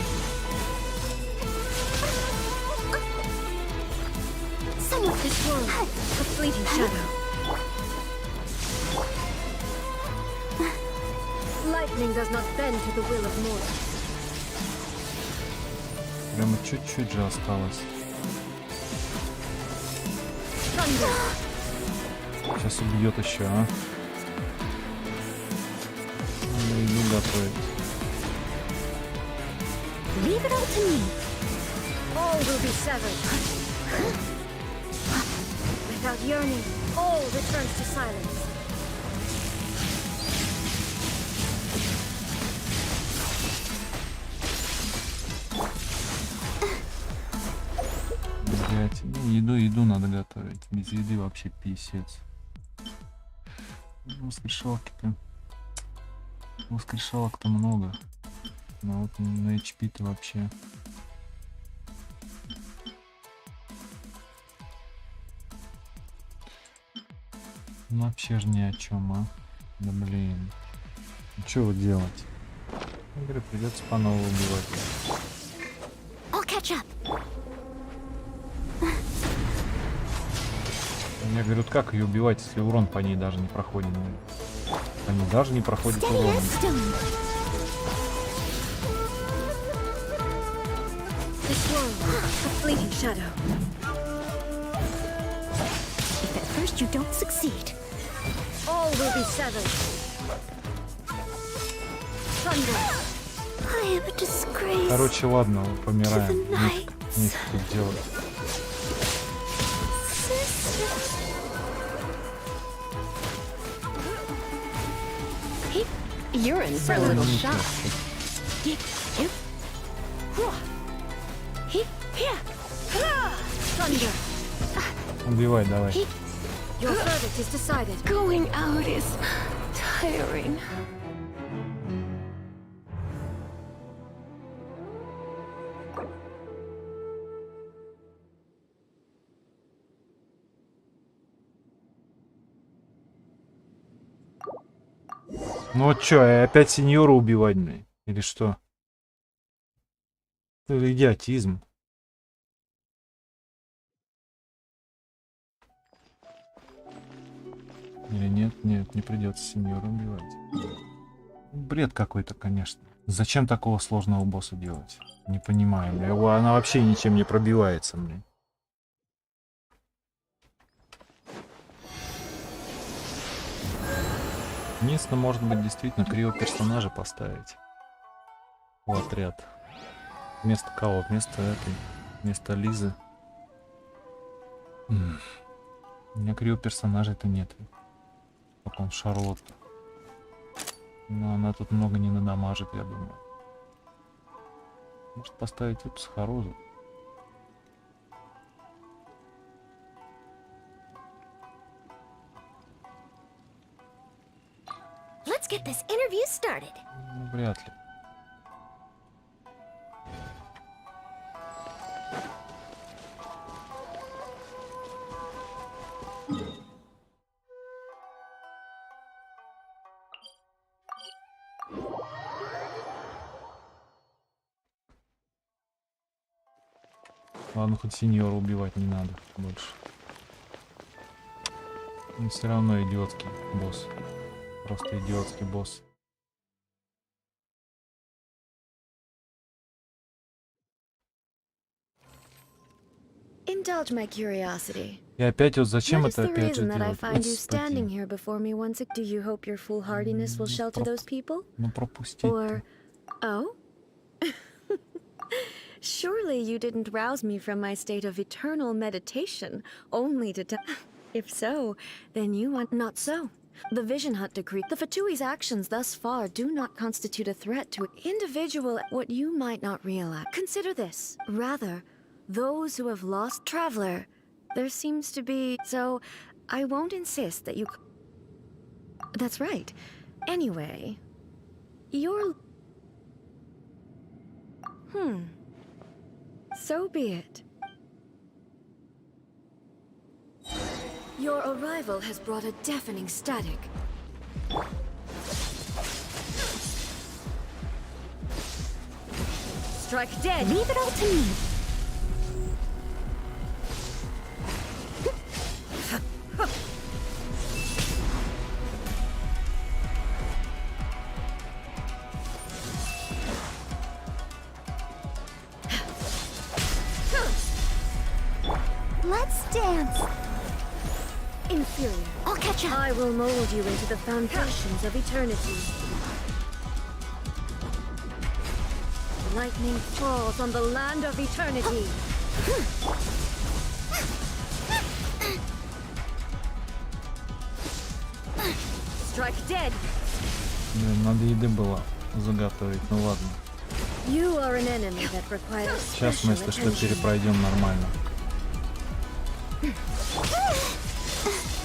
Some of this world, a fleeting shadow. Lightning does not bend to the will of mortals. Прямо чуть-чуть же осталось. Сейчас убьет еще, а? Я иду готовить. Leave it all to me. All will be severed. Without yearning, all returns to silence. Блять, еду надо готовить. Без еды вообще писец. Воскрешалок-то много. Но вот на HP-то вообще. Ну, вообще же ни о чем, а. Да блин. Ну, что вот делать? Я говорю, придется по новому убивать. I'll catch up. Я говорю, вот как ее убивать, если урон по ней даже не проходит? Они даже не проходят Stay урон. as stone. This world, a fleeting shadow. If at first you don't succeed, All will be severed. Thunder. I am a disgrace. Короче, ладно, помираем. To the night. Нефиг тут делать. You're in for a little shock. Thunder. Убивай, давай. Your verdict is decided. Going out is tiring. Ну вот чё, опять сеньора убивать, блин? Или что? Это идиотизм. Или нет? Нет, не придется сеньора убивать. Бред какой-то, конечно. Зачем такого сложного босса делать? Не понимаю. Она вообще ничем не пробивается, блин. Единственное, может быть, действительно криво персонажа поставить в отряд. Вместо кого? Вместо этой. Вместо Лизы. У меня криво персонажей-то нет. Потом Шарлотта. Но она тут много не надамажит, я думаю. Может поставить эту Схарозу? let's get this interview started. Ну, вряд ли. Ладно, хоть сеньора убивать не надо больше. Но все равно идиотский босс. Просто идиотский босс. Indulge my curiosity. И опять вот зачем What is это the опять же reason that I делать? find you Господи. standing here before me once again? Do you hope your foolhardiness will shelter those people? Ну пропустить. Or, oh? Surely you didn't rouse me from my state of eternal meditation, only to If so, then you want not so. The Vision Hunt decree. The Fatui's actions thus far do not constitute a threat to individual. What you might not realize. Consider this. Rather, those who have lost Traveler. There seems to be. So, I won't insist that you. That's right. Anyway, you're. So be it. Your arrival has brought a deafening static. Strike dead! Leave it all to me. Let's dance. Inferior. I'll catch up. I will mold you into the foundations of eternity. Lightning falls on the land of eternity. Strike dead! Блин, надо еды было заготовить, ну ладно. You are an enemy that requires Сейчас мы, special если что, attention. перепройдем нормально.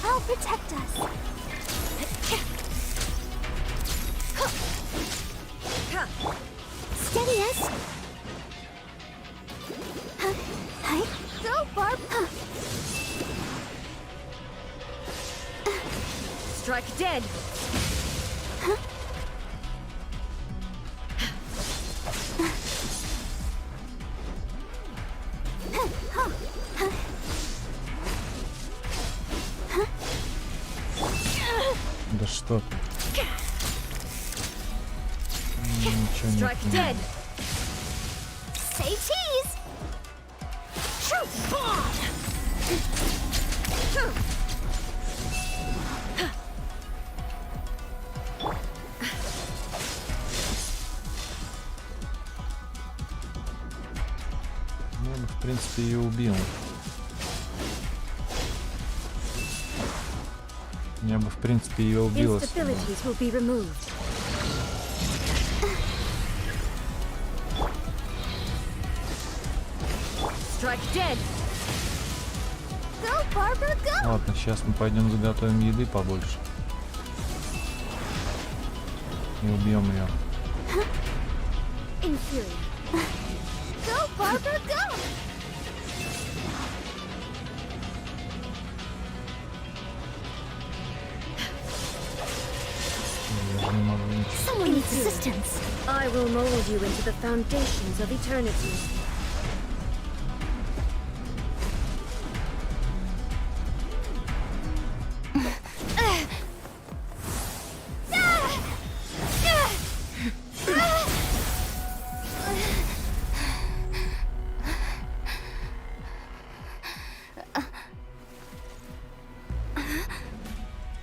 I'll protect us. Steady us. Hi. Go, Barb. Strike dead! Да что ты? Ничего не Strike dead! понимаю. Say cheese. Truth bomb. Ну, он, в принципе, ее убил. Я бы, в принципе, ее убил. если бы- Instabilities will be removed. Strike dead! Go, Barbara, go. Ладно, сейчас мы пойдем заготовим еды побольше. И убьем ее. Inferior. Go, Barbara, go. Я же не могу ничего. Someone needs assistance. I will mold you into the foundations of eternity.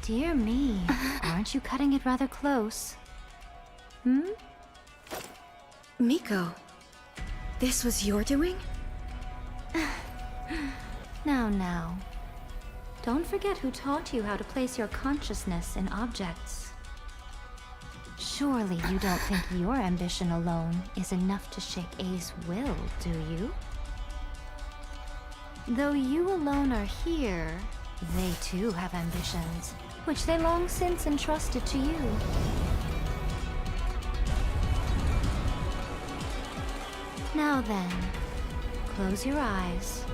Dear me, aren't you cutting it rather close? Hmm? Miko, this was your doing? Now. Don't forget who taught you how to place your consciousness in objects. Surely you don't think your ambition alone is enough to shake A's will, do you? Though you alone are here, they too have ambitions, which they long since entrusted to you. Now then, close your eyes.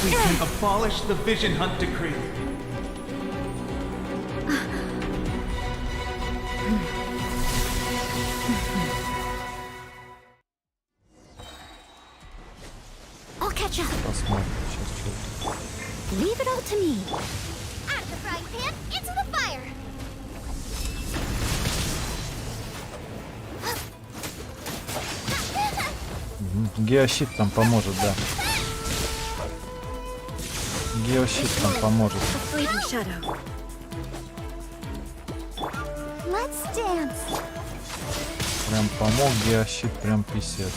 We can abolish the Vision Hunt Decree. I'll catch up. Посмотрим сейчас что. Leave it all to me. Out of the frying pan, into the fire. Геощит там поможет, да. Геощит там поможет. A fleeting shadow. Let's dance. Прям помог геощит, прям писец.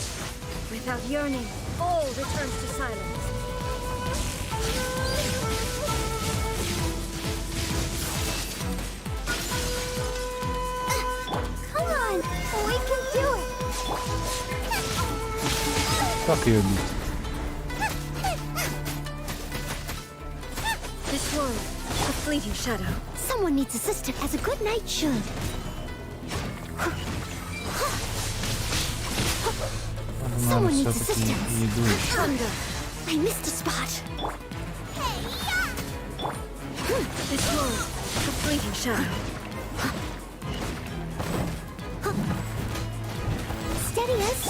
Without yearning, all returns to silence. Come on, we can do it. Как ее бить? This world, a fleeting shadow. Someone needs assistance, as a good knight should. Надо, наверное, все-таки еду еще. Thunder. I missed a spot. This world, a fleeting shadow. Steady as.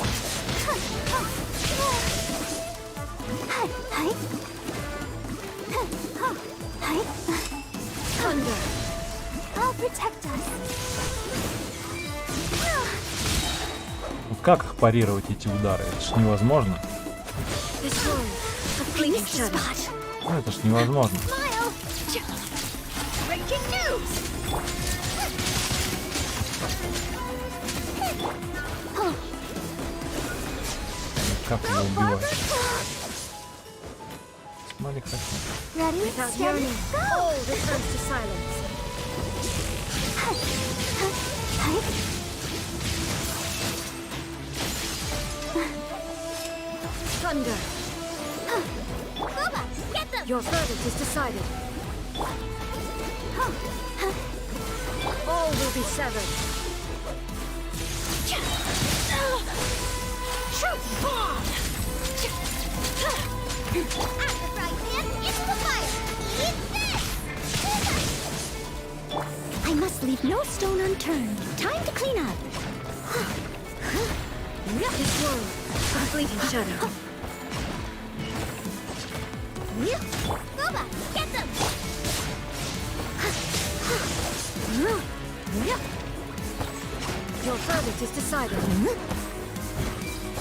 Thunder. I'll protect us. Вот как их парировать, эти удары? Это ж невозможно. This world, a fleeting shadow. Ну, это ж невозможно. Smile. Breaking news. Как его убивать? Смотри, как. Ready? Without Steady. yearning, Go. all returns to silence. Thunder. Booba, get them. Your verdict is decided. All will be severed. Shoot bomb. At the frying pan, into the fire. Eat this. I must leave no stone unturned. Time to clean up. This world, a fleeting shadow. Booba, get them. Your verdict is decided.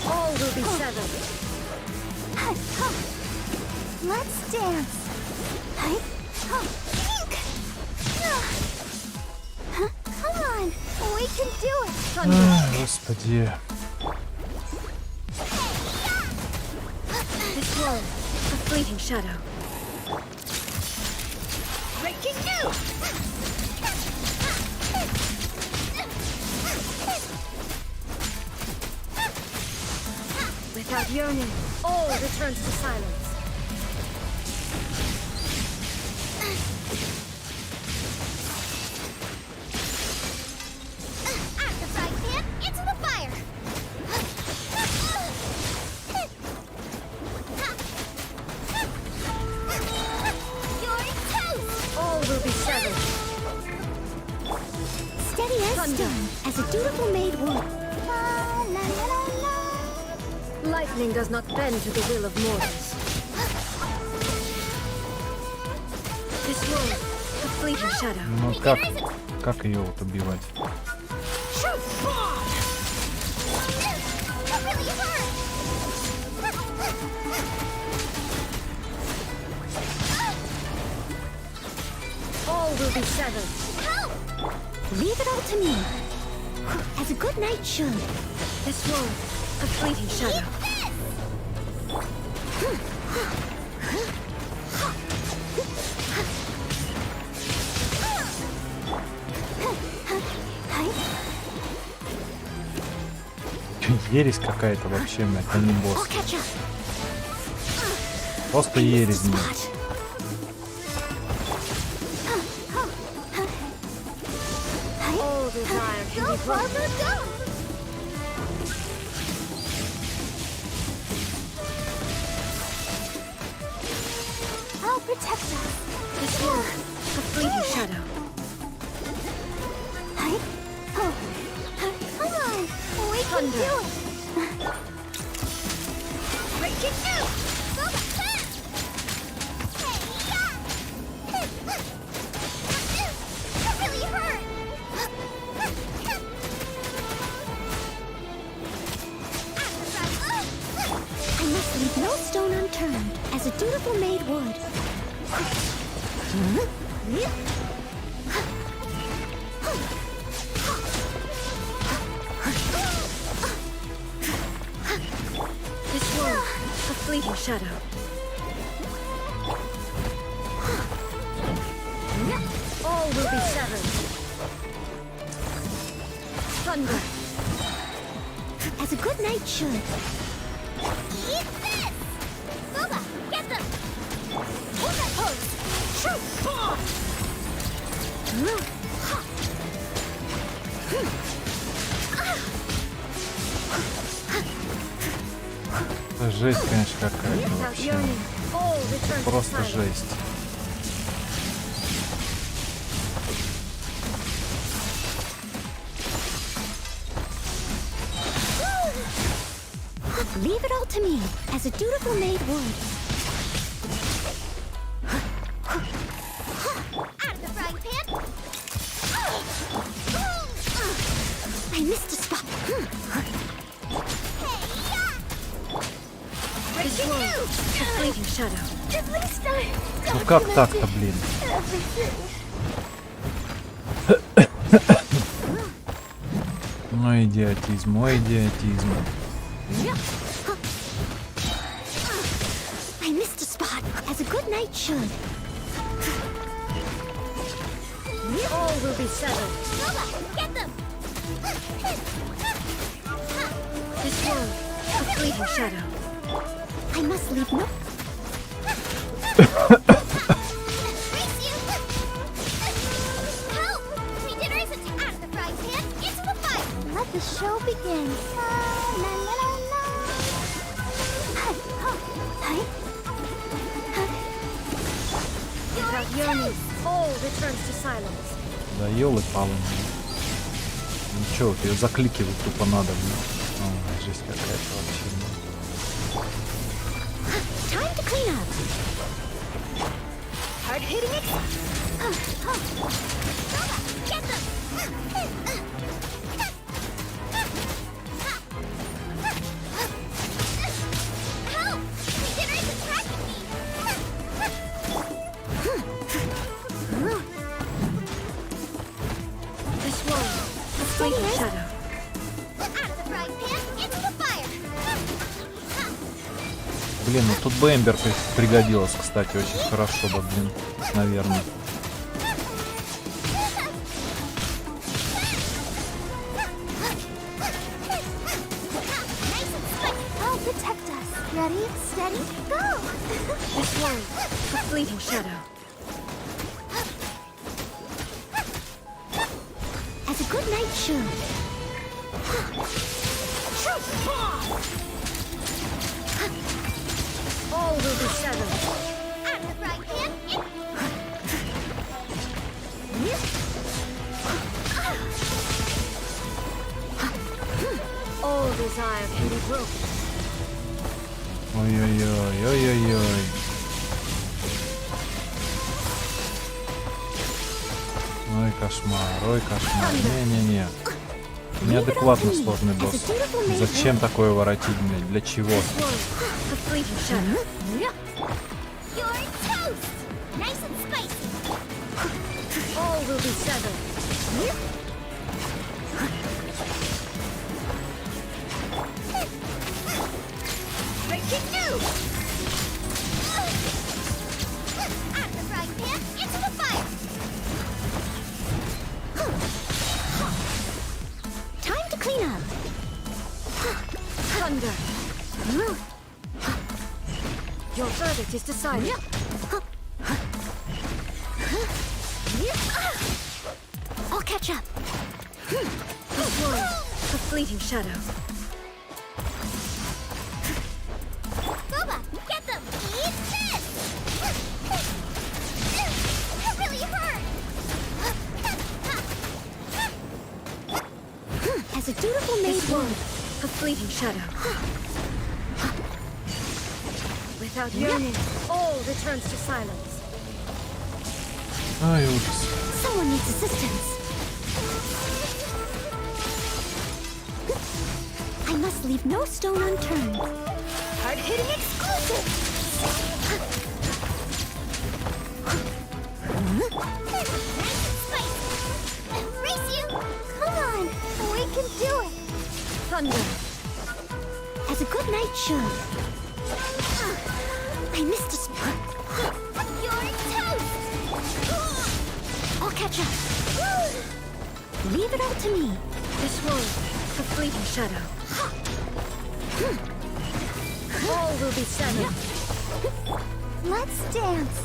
All will be severed. Let's dance. Come on, we can do it. Thunder. Господи. This world, a fleeting shadow. Breaking news. Without yearning, all returns to silence. At the frying pan, into the fire. You're toast. All will be severed. Steady as Thunder. stone, as a dutiful maid would. La, la, la, la, la. Lightning does not bend to the will of mortals. This world, a fleeting shadow. Ну как ее вот убивать? Shoot bomb. That really hurt. All will be severed. Help! Leave it all to me. As a good knight should. This world, a fleeting shadow. Ересь какая-то вообще, блядь, а не босс. I'll catch up. Просто ересь, блядь. Spot. All desire can Go, be broken. Barbara, go! I'll protect us. This world, a fleeting shadow. Oh. Come on, we can Thunder. do it. Break it through. Go back. Hey, that really hurt. I must leave no stone unturned, as a dutiful maid would. This world, a fleeting shadow. All will be severed. Thunder. as a good knight should. Eat this! Booba, get them! Hold that pose! Shoot! Это жесть, конечно, какая-то вообще. Просто жесть. Leave it all to me, as a dutiful maid would. Out of the frying pan! I missed a spot. This world, a fleeting shadow. Ну как так-то, блин? Мой идиотизм, мой идиотизм. I missed a spot, as a good knight should. All will be settled. Booba, get them! This world, a fleeting shadow. I must leave no... Race you! Help! Regenerate it out of the frying pan into the fire! Let the show begin. La, la, la, la. Without yearning, all returns to silence. Да ёлы-палы. Ну чё, вот её закликивать тупо надо, блин. О, жесть какая-то вообще. Time to clean up. Hard hitting it! Get them! Help! Regenerate attacking me! This world, a fleeting shadow. Out of the frying pan into the fire! Блин, ну тут бы Эмбер пригодилась, кстати, очень хорошо бы, блин, наверное. I'll protect us. Ready, steady, go! This world, a fleeting shadow. As a good knight should. All will be settled. Out of the frying pan All desire can be broken. Ой-ой-ой, ой-ой-ой. Ой, кошмар, ой, кошмар. Не-не-не. Неадекватно сложный босс. Зачем такое воротить, блядь? Для чего? A fleeting shadow. You're toast! Nice and spicy! All will be settled. Breaking news! Out of the frying pan into the fire! Time to clean up. Thunder. Your verdict is decided. I'll catch up. This world, a fleeting shadow. Booba, get them! Eat this! That really hurt! As a dutiful maid This world, would. a fleeting shadow. Without yearning, all returns to silence. Ай, ужас. Someone needs assistance. I must leave no stone unturned. Hard hitting exclusive! Nice and spicy! Race you! Come on, we can do it. Thunder. As a good knight should. I missed a spot. You're toast! I'll catch up. Leave it all to me. This world, a fleeting shadow. All will be severed. Let's dance.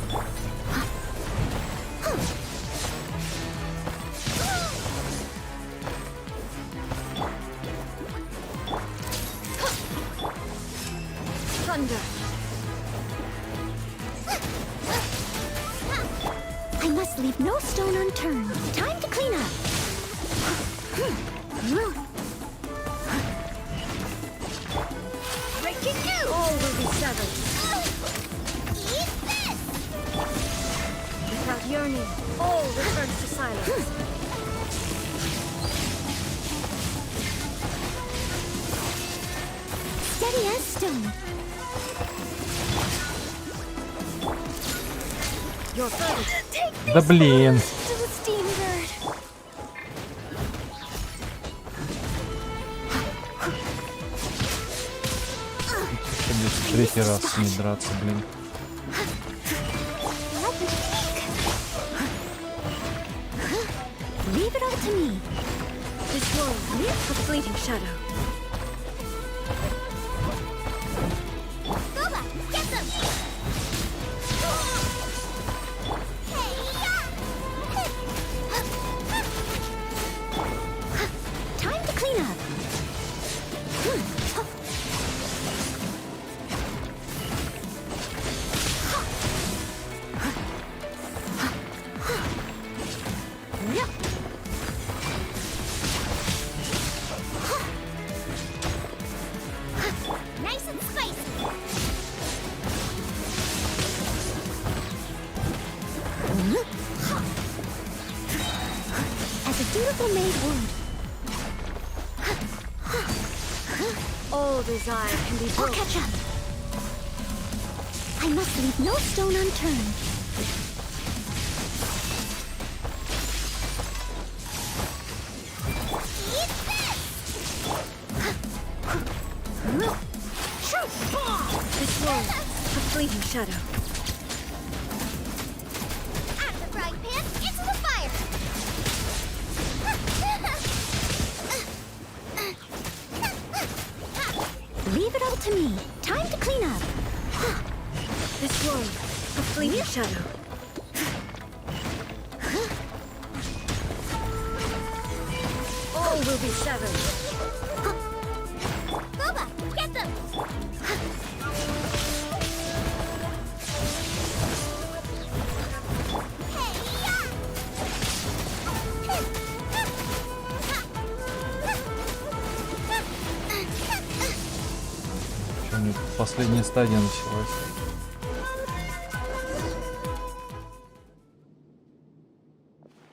Thunder. I must leave no stone unturned. Time to clean up. Breaking news. All will be severed. Eat this! Without yearning, all returns to silence. Steady as stone. Your furthest. Да блин. To the steam bird. Придется третий раз с ней драться, блин. Leave it all to me. This world lives a fleeting shadow. Boba, get them! Time to clean up. Nice and spicy. As a dutiful maid would. All desire can be I'll broken. catch up. I must leave no stone unturned. Eat this! This world a fleeting shadow. Out of the frying pan, into the fire! Leave it all to me. Time to clean up. This world a fleeting shadow. All will be severed. Boba, get them! Что, у меня тут последняя стадия началась.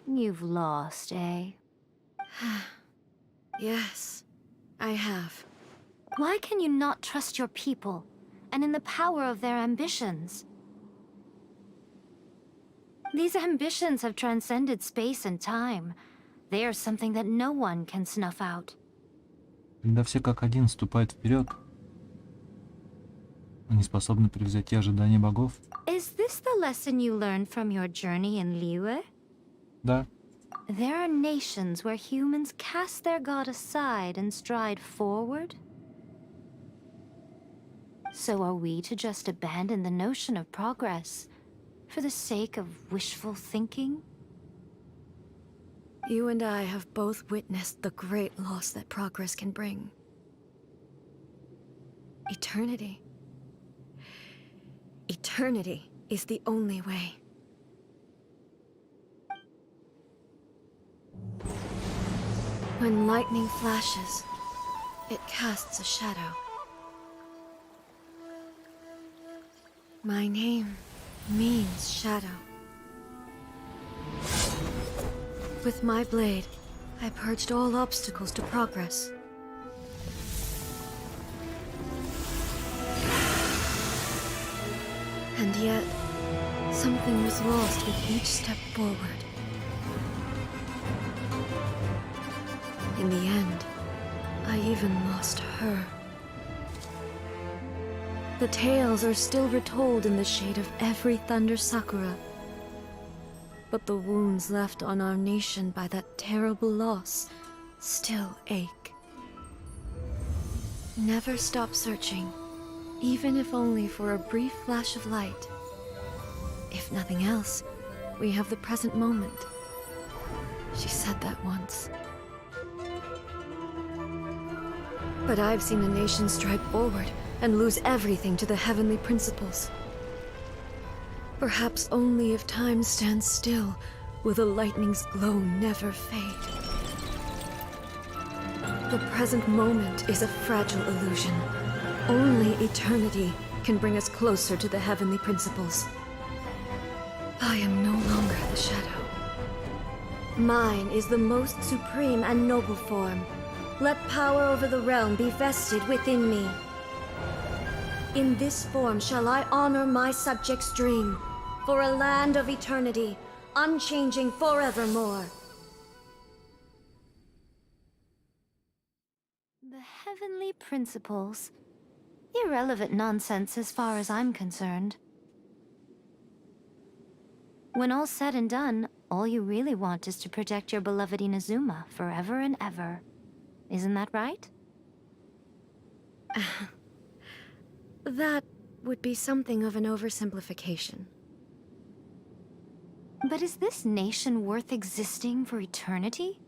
You've lost, eh? Yes, I have. Why can you not trust your people and in the power of their ambitions? These ambitions have transcended space and time. They are something that no one can snuff out. Когда все как один ступают вперед, они способны превзойти ожидания богов. Is this the lesson you learned from your journey in Liyue? Да. There are nations where humans cast their god aside and stride forward. So are we to just abandon the notion of progress for the sake of wishful thinking? You and I have both witnessed the great loss that progress can bring. Eternity. Eternity is the only way. When lightning flashes, it casts a shadow. My name means shadow. With my blade, I purged all obstacles to progress. And yet, something was lost with each step forward. In the end, I even lost her. The tales are still retold in the shade of every thunder sakura. But the wounds left on our nation by that terrible loss still ache. Never stop searching, even if only for a brief flash of light. If nothing else, we have the present moment. She said that once. But I've seen a nation stride forward and lose everything to the heavenly principles. Perhaps only if time stands still will the lightning's glow never fade. The present moment is a fragile illusion. Only eternity can bring us closer to the heavenly principles. I am no longer the shadow. Mine is the most supreme and noble form. Let power over the realm be vested within me. In this form shall I honor my subjects' dream, for a land of eternity, unchanging forevermore. The heavenly principles. Irrelevant nonsense as far as I'm concerned. When all's said and done, all you really want is to protect your beloved Inazuma forever and ever. Isn't that right? That would be something of an oversimplification. But is this nation worth existing for eternity?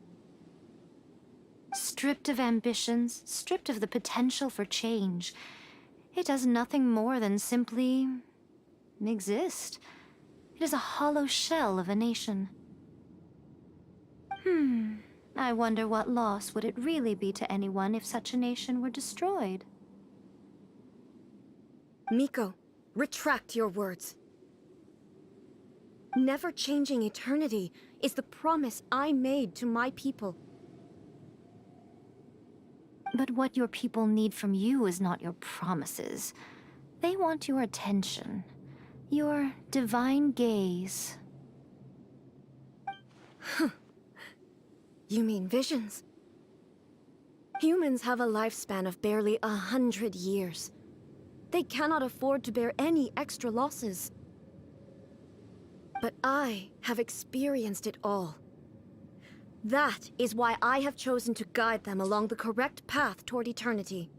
Stripped of ambitions, stripped of the potential for change, it does nothing more than simply exist. It is a hollow shell of a nation. I wonder what loss would it really be to anyone if such a nation were destroyed? Miko, retract your words. Never changing eternity is the promise I made to my people. But what your people need from you is not your promises. They want your attention, your divine gaze. You mean visions? Humans have a lifespan of barely 100 years. They cannot afford to bear any extra losses. But I have experienced it all. That is why I have chosen to guide them along the correct path toward eternity.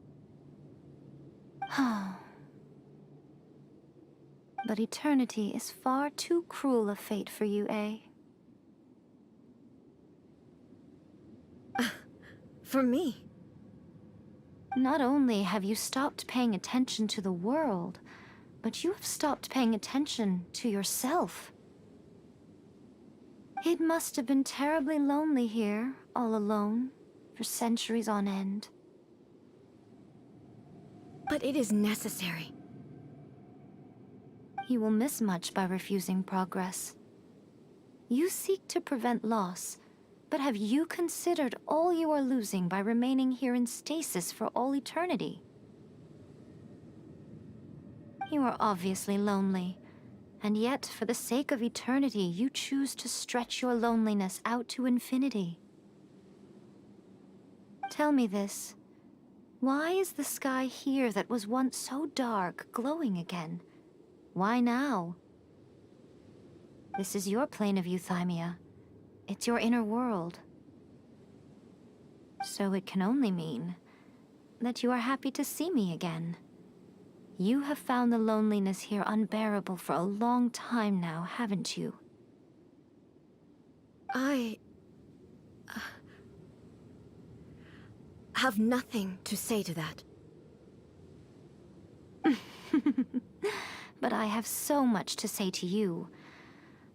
But eternity is far too cruel a fate for you, eh? For me? Not only have you stopped paying attention to the world, but you have stopped paying attention to yourself. It must have been terribly lonely here, all alone, for centuries on end. But it is necessary. You will miss much by refusing progress. You seek to prevent loss, but have you considered all you are losing by remaining here in stasis for all eternity? You are obviously lonely. And yet, for the sake of eternity, you choose to stretch your loneliness out to infinity. Tell me this. Why is the sky here that was once so dark glowing again? Why now? This is your plane of euthymia. It's your inner world. So it can only mean that you are happy to see me again. You have found the loneliness here unbearable for a long time now, haven't you? I have nothing to say to that. But I have so much to say to you.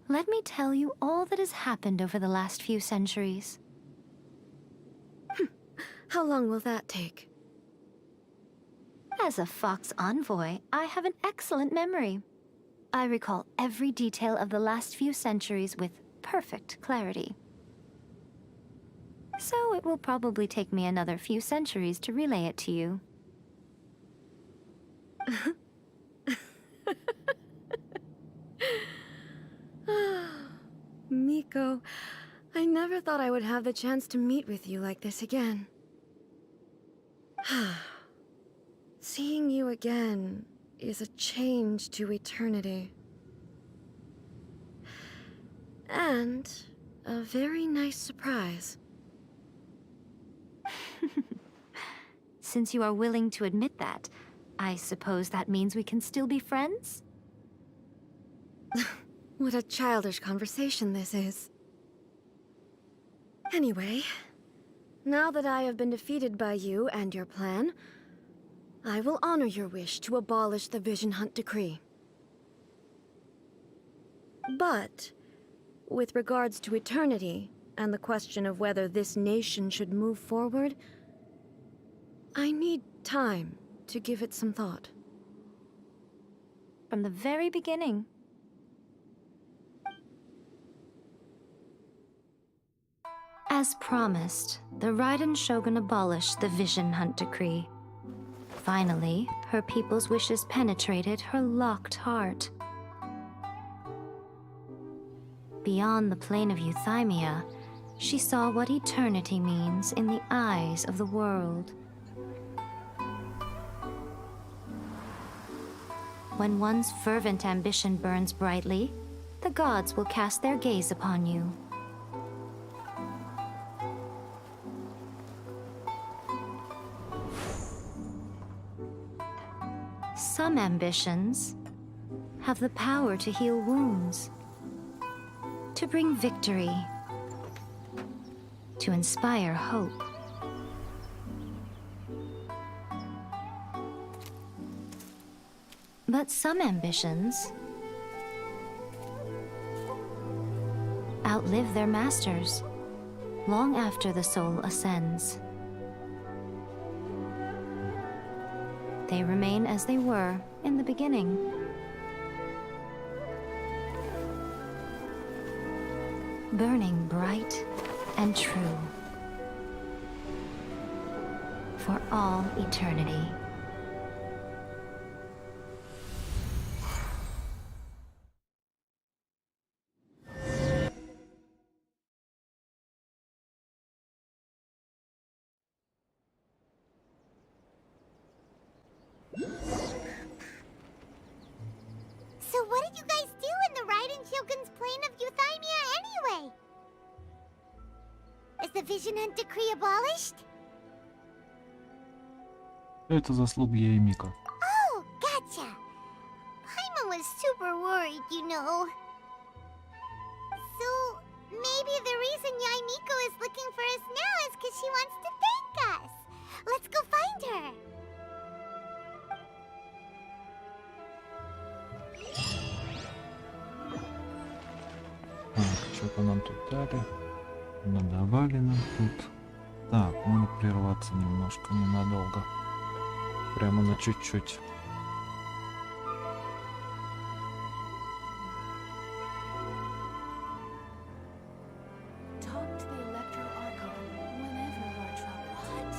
Let me tell you all that has happened over the last few centuries. How long will that take? As a Fox envoy, I have an excellent memory. I recall every detail of the last few centuries with perfect clarity. So it will probably take me another few centuries to relay it to you. Miko, I never thought I would have the chance to meet with you like this again. Seeing you again is a change to eternity. And a very nice surprise. Since you are willing to admit that, I suppose that means we can still be friends? What a childish conversation this is. Anyway, now that I have been defeated by you and your plan, I will honor your wish to abolish the Vision Hunt Decree. But, with regards to eternity, and the question of whether this nation should move forward, I need time to give it some thought. From the very beginning. As promised, the Raiden Shogun abolished the Vision Hunt Decree. Finally, her people's wishes penetrated her locked heart. Beyond the plane of Euthymia, she saw what eternity means in the eyes of the world. When one's fervent ambition burns brightly, the gods will cast their gaze upon you. Some ambitions have the power to heal wounds, to bring victory, to inspire hope. But some ambitions outlive their masters long after the soul ascends. They remain as they were in the beginning. Burning bright and true for all eternity. So what did you guys do in the Raiden Shogun's plane of Euthymia anyway? Is the Vision Hunt Decree abolished? Это заслуга я и Мика. Oh, gotcha. Paimon was super worried, you know. So, maybe the reason Yaimiko is looking for us now is because she wants to thank us. Let's go find her. Так, что-то нам тут дали. Надавали нам тут. Так, надо прерваться немножко, ненадолго. Прямо на чуть-чуть. Talk to the Electro Archon whenever you are troubled. What?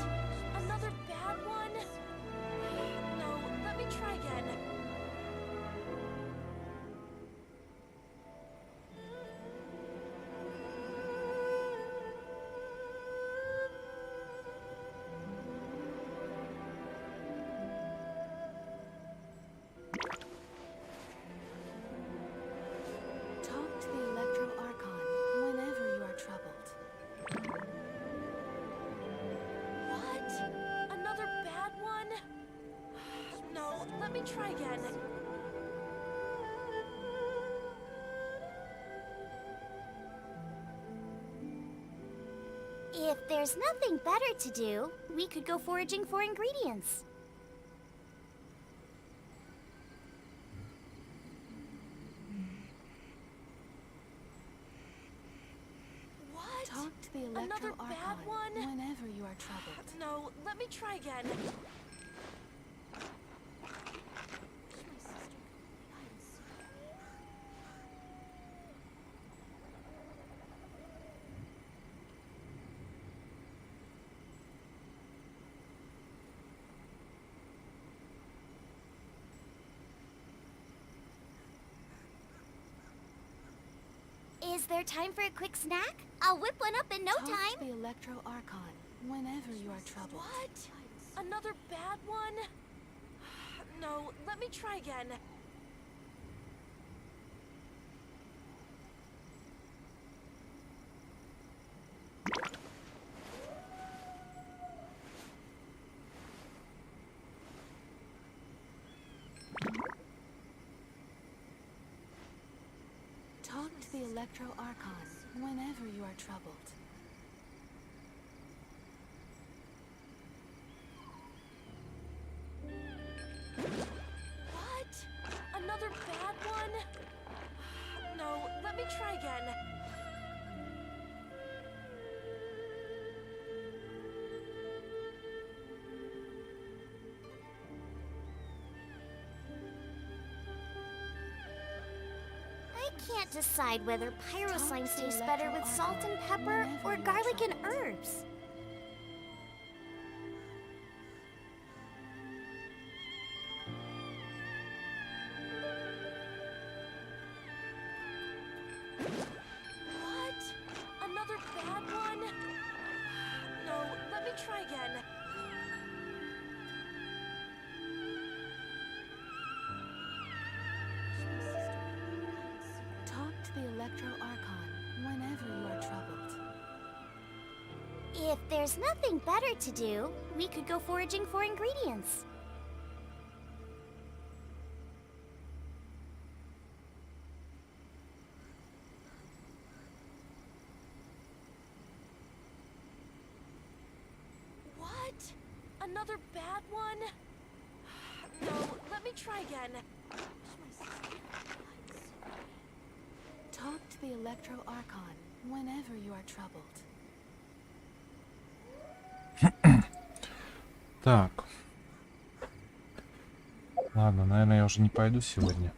Another bad one? No, let me try again. Talk to the Electro Archon whenever you are troubled. What? Another bad one? No, let me try again. If there's nothing better to do, we could go foraging for ingredients. What? Talk to the Electro Archon bad one? Whenever you are troubled. No, let me try again. Is there time for a quick snack? I'll whip one up in no Talk time. to the Electro Archon whenever you are troubled. What? Another bad one? No, let me try again. to the Electro Archon whenever you are troubled. What? Another bad one? No, let me try again. I can't decide whether pyro slimes taste better with salt and pepper or garlic and herbs. What? Another bad one? No, let me try again. Talk to the Electro Archon whenever you are troubled. If there's nothing better to do, we could go foraging for ingredients. What? Another bad one? No, let me try again. Talk to the Electro Archon whenever you are troubled. Так. Ладно, наверное, я уже не пойду сегодня.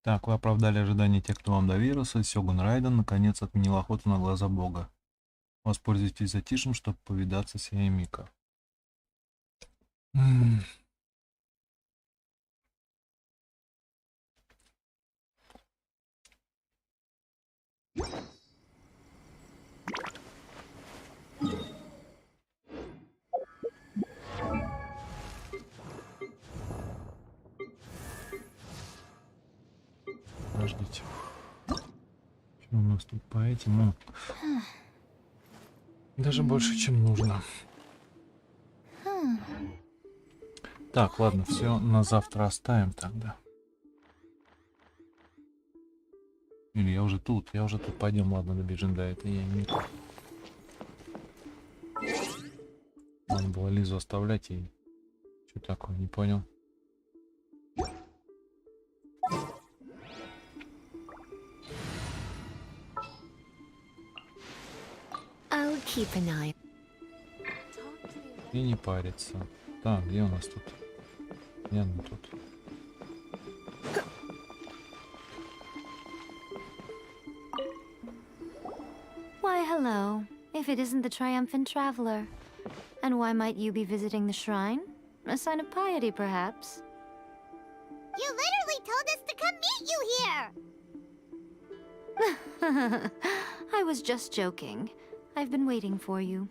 Так, вы оправдали ожидания тех, кто вам доверился. Сёгун Райден наконец отменил охоту на глаза бога. Воспользуйтесь затишьем, чтобы повидаться с Ямика. Подождите. Что у нас тут по этим? Ну, даже больше, чем нужно. Так, ладно, все на завтра оставим тогда. Или я уже тут, пойдем, ладно, добежим до этой ями. Надо было Лизу оставлять и что такое, не понял. I'll keep an eye. И не париться. Так, где у нас тут? Где она тут? Why, hello. If it isn't the triumphant traveler. And why might you be visiting the shrine? A sign of piety, perhaps? You literally told us to come meet you here! I was just joking. I've been waiting for you.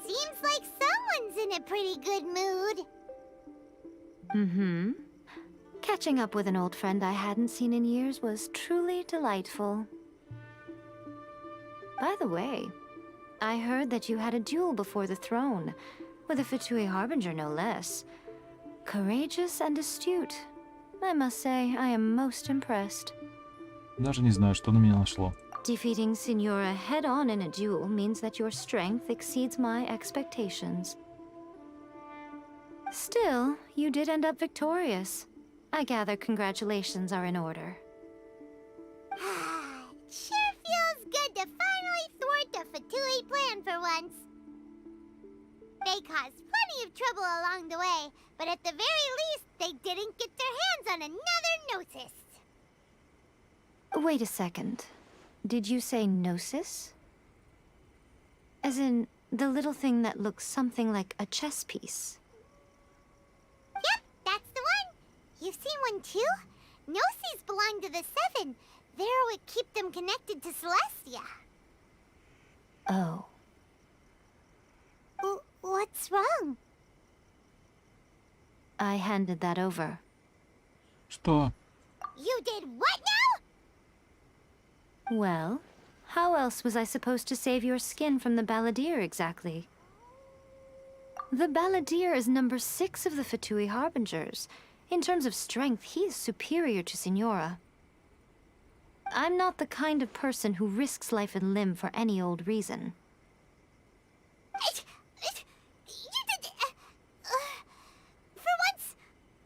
Seems like someone's in a pretty good mood. Mm-hmm. Catching up with an old friend I hadn't seen in years was truly delightful. By the way, I heard that you had a duel before the throne, with a Fatui Harbinger no less. Courageous and astute. I must say, I am most impressed. Даже не знаю, что на меня нашло. Defeating Signora head-on in a duel means that your strength exceeds my expectations. Still, you did end up victorious. I gather congratulations are in order. Sure feels good to finally thwart the Fatui plan for once. They caused plenty of trouble along the way, but at the very least, they didn't get their hands on another Gnosis. Wait a second. Did you say Gnosis? As in, the little thing that looks something like a chess piece? Yep, that's the one. You've seen one too? Gnosis belong to the Seven. They're what keep them connected to Celestia. Oh. What's wrong? I handed that over. Что? You did what now? Well, how else was I supposed to save your skin from the balladeer exactly? The Balladeer is number 6 of the Fatui Harbingers. In terms of strength, he is superior to Signora. I'm not the kind of person who risks life and limb for any old reason. For once,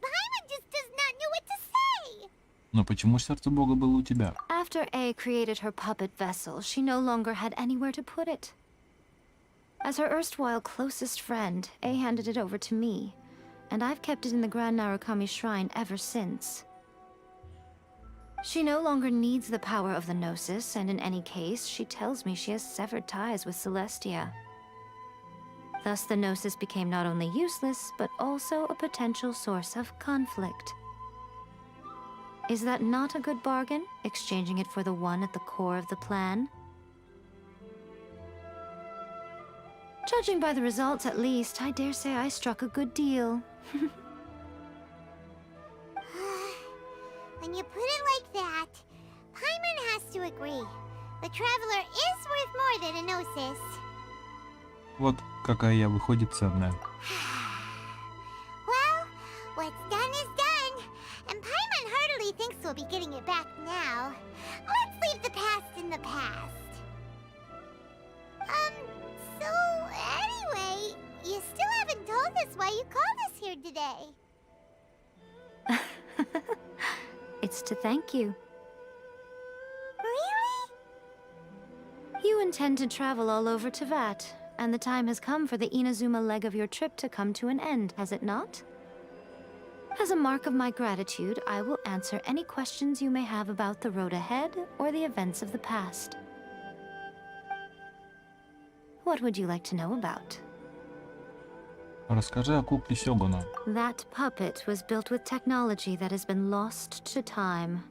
Paimon just does not know what to say. Но почему сердце Бога было у тебя? After A created her puppet vessel, she no longer had anywhere to put it. As her erstwhile closest friend, A handed it over to me, and I've kept it in the Grand Narukami Shrine ever since. She no longer needs the power of the Gnosis, and in any case, she tells me she has severed ties with Celestia. Thus, the Gnosis became not only useless, but also a potential source of conflict. Is that not a good bargain, exchanging it for the one at the core of the plan? Judging by the results, at least, I dare say I struck a good deal. When you put it like that, Paimon has to agree. The Traveler is worth more than a Gnosis. Вот какая я, выходит, ценная. Well, what's done is done, and Paimon heartily thinks we'll be getting it back now. Let's leave the past in the past. So anyway, you still haven't told us why you called us here today. It's to thank you. Really? You intend to travel all over Teyvat, and the time has come for the Inazuma leg of your trip to come to an end, has it not? As a mark of my gratitude, I will answer any questions you may have about the road ahead or the events of the past. What would you like to know about? Расскажи о кукле Сёгуна. That puppet was built with technology that has been lost to time.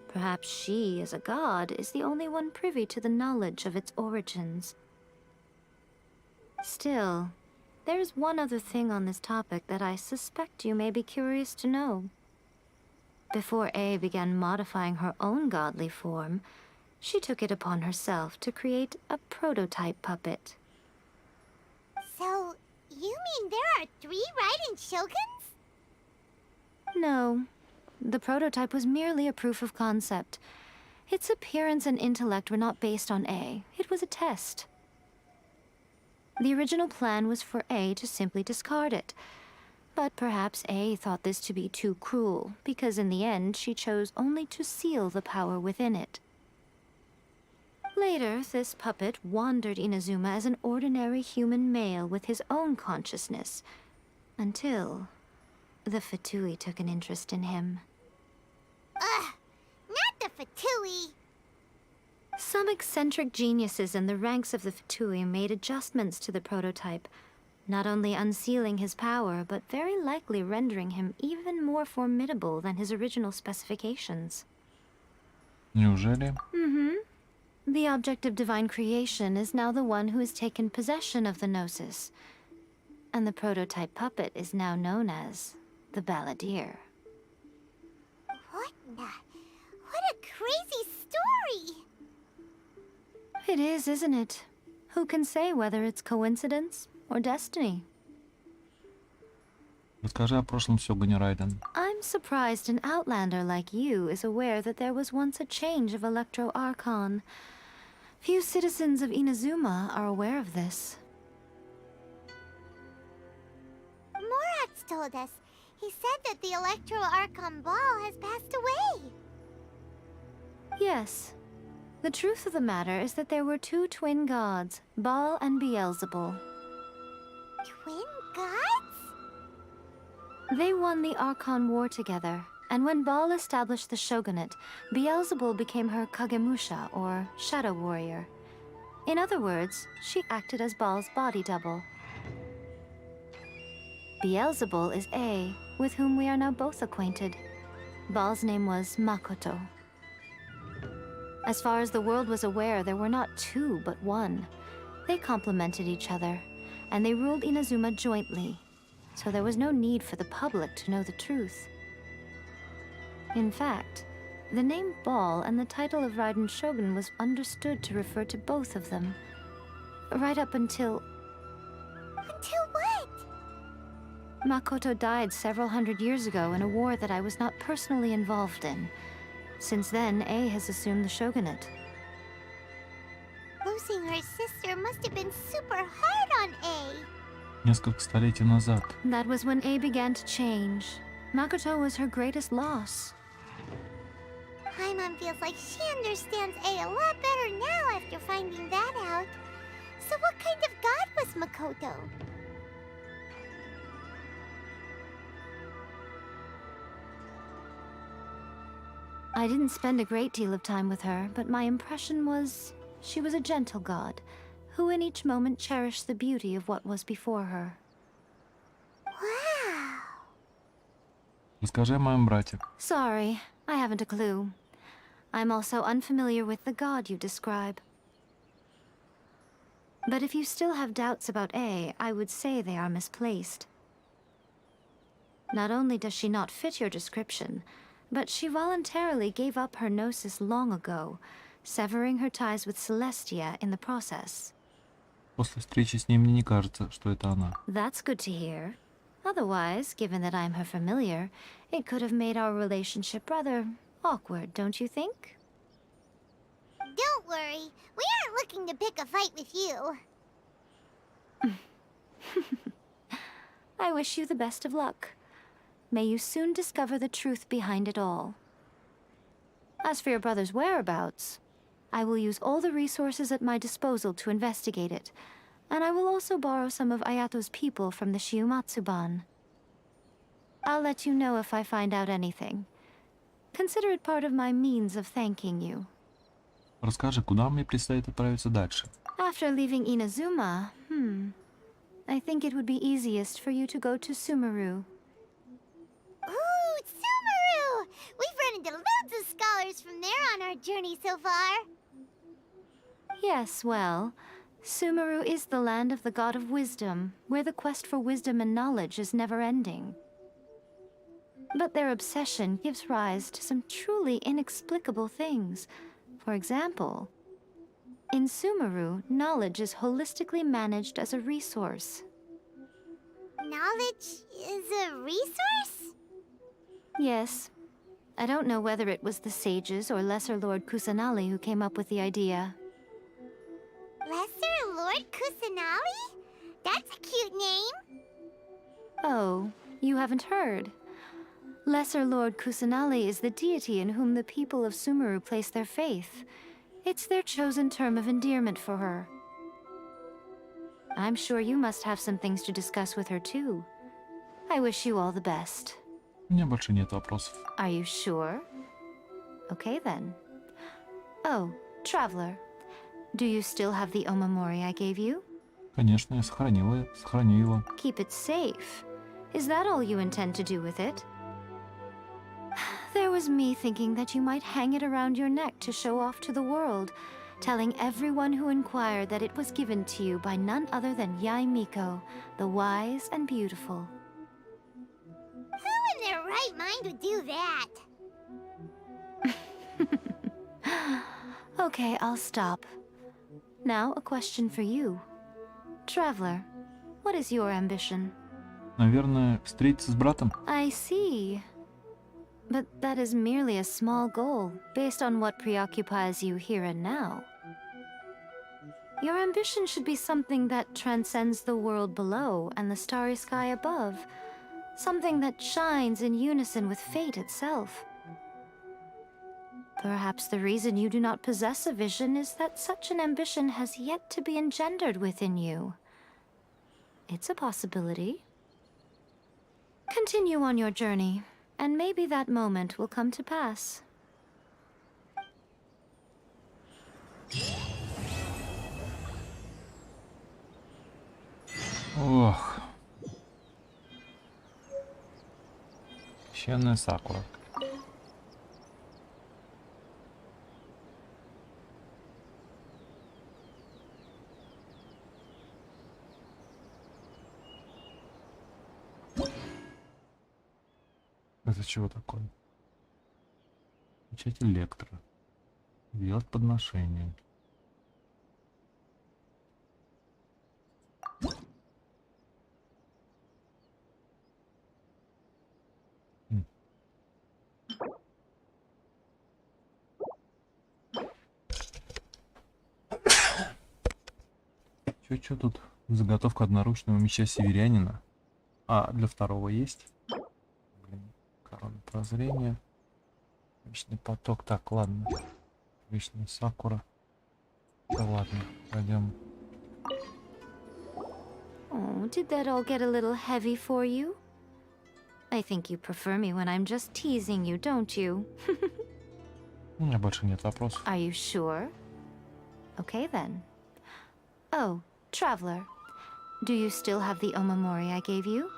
Perhaps she, as a god, is the only one privy to the knowledge of its origins. Still, there's one other thing on this topic that I suspect you may be curious to know. Before A began modifying her own godly form, she took it upon herself to create a prototype puppet. So, you mean there are 3 Raiden Shoguns? No. The prototype was merely a proof of concept. Its appearance and intellect were not based on A. It was a test. The original plan was for A to simply discard it. But perhaps A thought this to be too cruel, because in the end she chose only to seal the power within it. Later, this puppet wandered Inazuma as an ordinary human male with his own consciousness, until the Fatui took an interest in him. Ugh! Not the Fatui! Some eccentric geniuses in the ranks of the Fatui made adjustments to the prototype, not only unsealing his power, but very likely rendering him even more formidable than his original specifications. Неужели? Mm-hmm. The object of divine creation is now the one who has taken possession of the Gnosis, and the prototype puppet is now known as the Balladeer. What a crazy story! It is, isn't it? Who can say whether it's coincidence or destiny? Расскажи о прошлом Сёгуне Райден. I'm surprised an outlander like you is aware that there was once a change of Electro Archon. Few citizens of Inazuma are aware of this. Morat's told us. He said that the Electro Archon Ball has passed away. Yes. The truth of the matter is that there were 2 twin gods, Baal and Beelzebul. Twin gods? They won the Archon War together, and when Baal established the shogunate, Beelzebul became her Kagemusha, or shadow warrior. In other words, she acted as Baal's body double. Beelzebul is A, with whom we are now both acquainted. Baal's name was Makoto. As far as the world was aware, there were not 2, but 1. They complemented each other, and they ruled Inazuma jointly, so there was no need for the public to know the truth. In fact, the name Baal and the title of Raiden Shogun was understood to refer to both of them, right up until... Until what? Makoto died several hundred years ago in a war that I was not personally involved in. Since then, A has assumed the shogunate. Losing her sister must have been super hard on A. Несколько столетий назад. That was when A began to change. Makoto was her greatest loss. Paimon feels like she understands A lot better now after finding that out. So what kind of god was Makoto? I didn't spend a great deal of time with her, but my impression was she was a gentle god, who in each moment cherished the beauty of what was before her. Wow. Расскажи о моем брате. Sorry, I haven't a clue. I'm also unfamiliar with the god you describe. But if you still have doubts about A, I would say they are misplaced. Not only does she not fit your description, but she voluntarily gave up her gnosis long ago, severing her ties with Celestia in the process. После встречи с ней мне не кажется, что это она. That's good to hear. Otherwise, given that I'm her familiar, it could have made our relationship rather awkward, don't you think? Don't worry. We aren't looking to pick a fight with you. I wish you the best of luck. May you soon discover the truth behind it all. As for your brother's whereabouts, I will use all the resources at my disposal to investigate it, and I will also borrow some of Ayato's people from the Shiumatsuban. I'll let you know if I find out anything. Consider it part of my means of thanking you. Расскажи, куда мне предстоит отправиться дальше? After leaving Inazuma, I think it would be easiest for you to go to Sumeru. Ooh, Sumeru! We've run into loads of scholars from there on our journey so far. Yes, well, Sumeru is the land of the god of wisdom, where the quest for wisdom and knowledge is never-ending. But their obsession gives rise to some truly inexplicable things. For example, in Sumeru, knowledge is holistically managed as a resource. Knowledge is a resource? Yes. I don't know whether it was the sages or Lesser Lord Kusanali who came up with the idea. Lesser Lord Kusanali? That's a cute name. Oh, you haven't heard. Lesser Lord Kusanali is the deity in whom the people of Sumeru place their faith. It's their chosen term of endearment for her. I'm sure you must have some things to discuss with her too. I wish you all the best. У меня больше нет вопросов. Are you sure? Okay then. Oh, Traveler. Do you still have the omamori I gave you? Конечно, я сохранил его. Keep it safe. Is that all you intend to do with it? There was me thinking that you might hang it around your neck to show off to the world, telling everyone who inquired that it was given to you by none other than Yae Miko, the wise and beautiful. Who in their right mind would do that? Okay, I'll stop. Now, a question for you. Traveler, what is your ambition? Наверное, встретиться с братом? I see. But that is merely a small goal, based on what preoccupies you here and now. Your ambition should be something that transcends the world below and the starry sky above. Something that shines in unison with fate itself. Perhaps the reason you do not possess a vision is that such an ambition has yet to be engendered within you. It's a possibility. Continue on your journey, and maybe that moment will come to pass. Ох. Священная сакура. Это чего такое? Печать электро. Делать подношение. Чё тут? Заготовка одноручного меча северянина. А, для второго есть. Блин, корона прозрения. Вечный поток. Так, ладно. Вечный сакура. Да ладно, пойдем. Oh, did that all get a little heavy for you? I think you prefer me when I'm just teasing you, don't you? У меня больше нет вопросов. Are you sure? Okay then. Oh, traveler. Do you still have the omamori I gave you?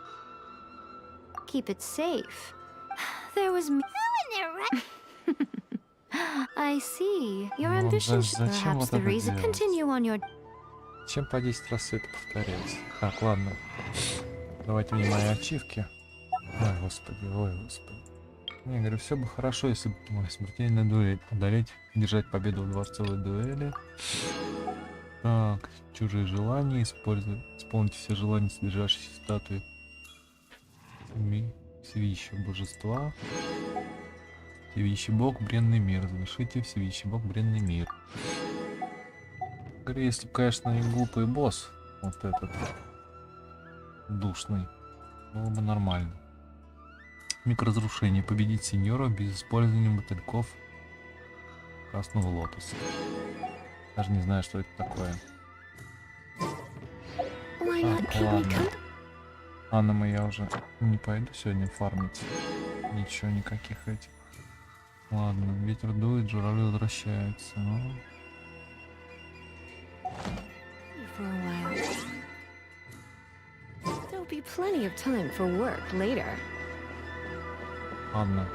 Keep it safe. There was me. I see. Your Ну, ambition зачем perhaps вот the это reason. делать? Continue on your. Чем по 10 раз все это повторяется? Так, ладно. Давайте мне мои ачивки. Ой, господи, ой, господи. Я говорю, все бы хорошо, если бы смертельная дуэль одолеть, держать победу в дворцовой дуэли. Так, чужие желания, исполнить все желания, содержащиеся в статуе всевидящего божества. Всевидящий бог, бренный мир. Завершите всевидящий бог, бренный мир. Говорю, если бы, конечно, не глупый босс, вот этот душный, было бы нормально. Микроразрушение. Победить сеньора без использования мотыльков красного лотоса. Даже не знаю, что это такое. Так, ладно. Анна, я уже не пойду сегодня фармить. Ничего, никаких этих. Ладно, ветер дует, журавли возвращаются. Ну. For a while. There'll be plenty of time for work later. Ладно,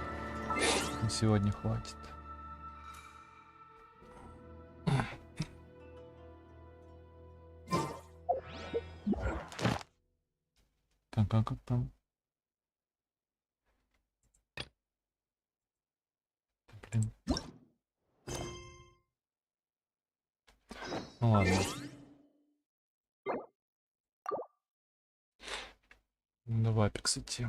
на сегодня хватит. Так, а как там? Блин. Ну ладно. Давай, кстати.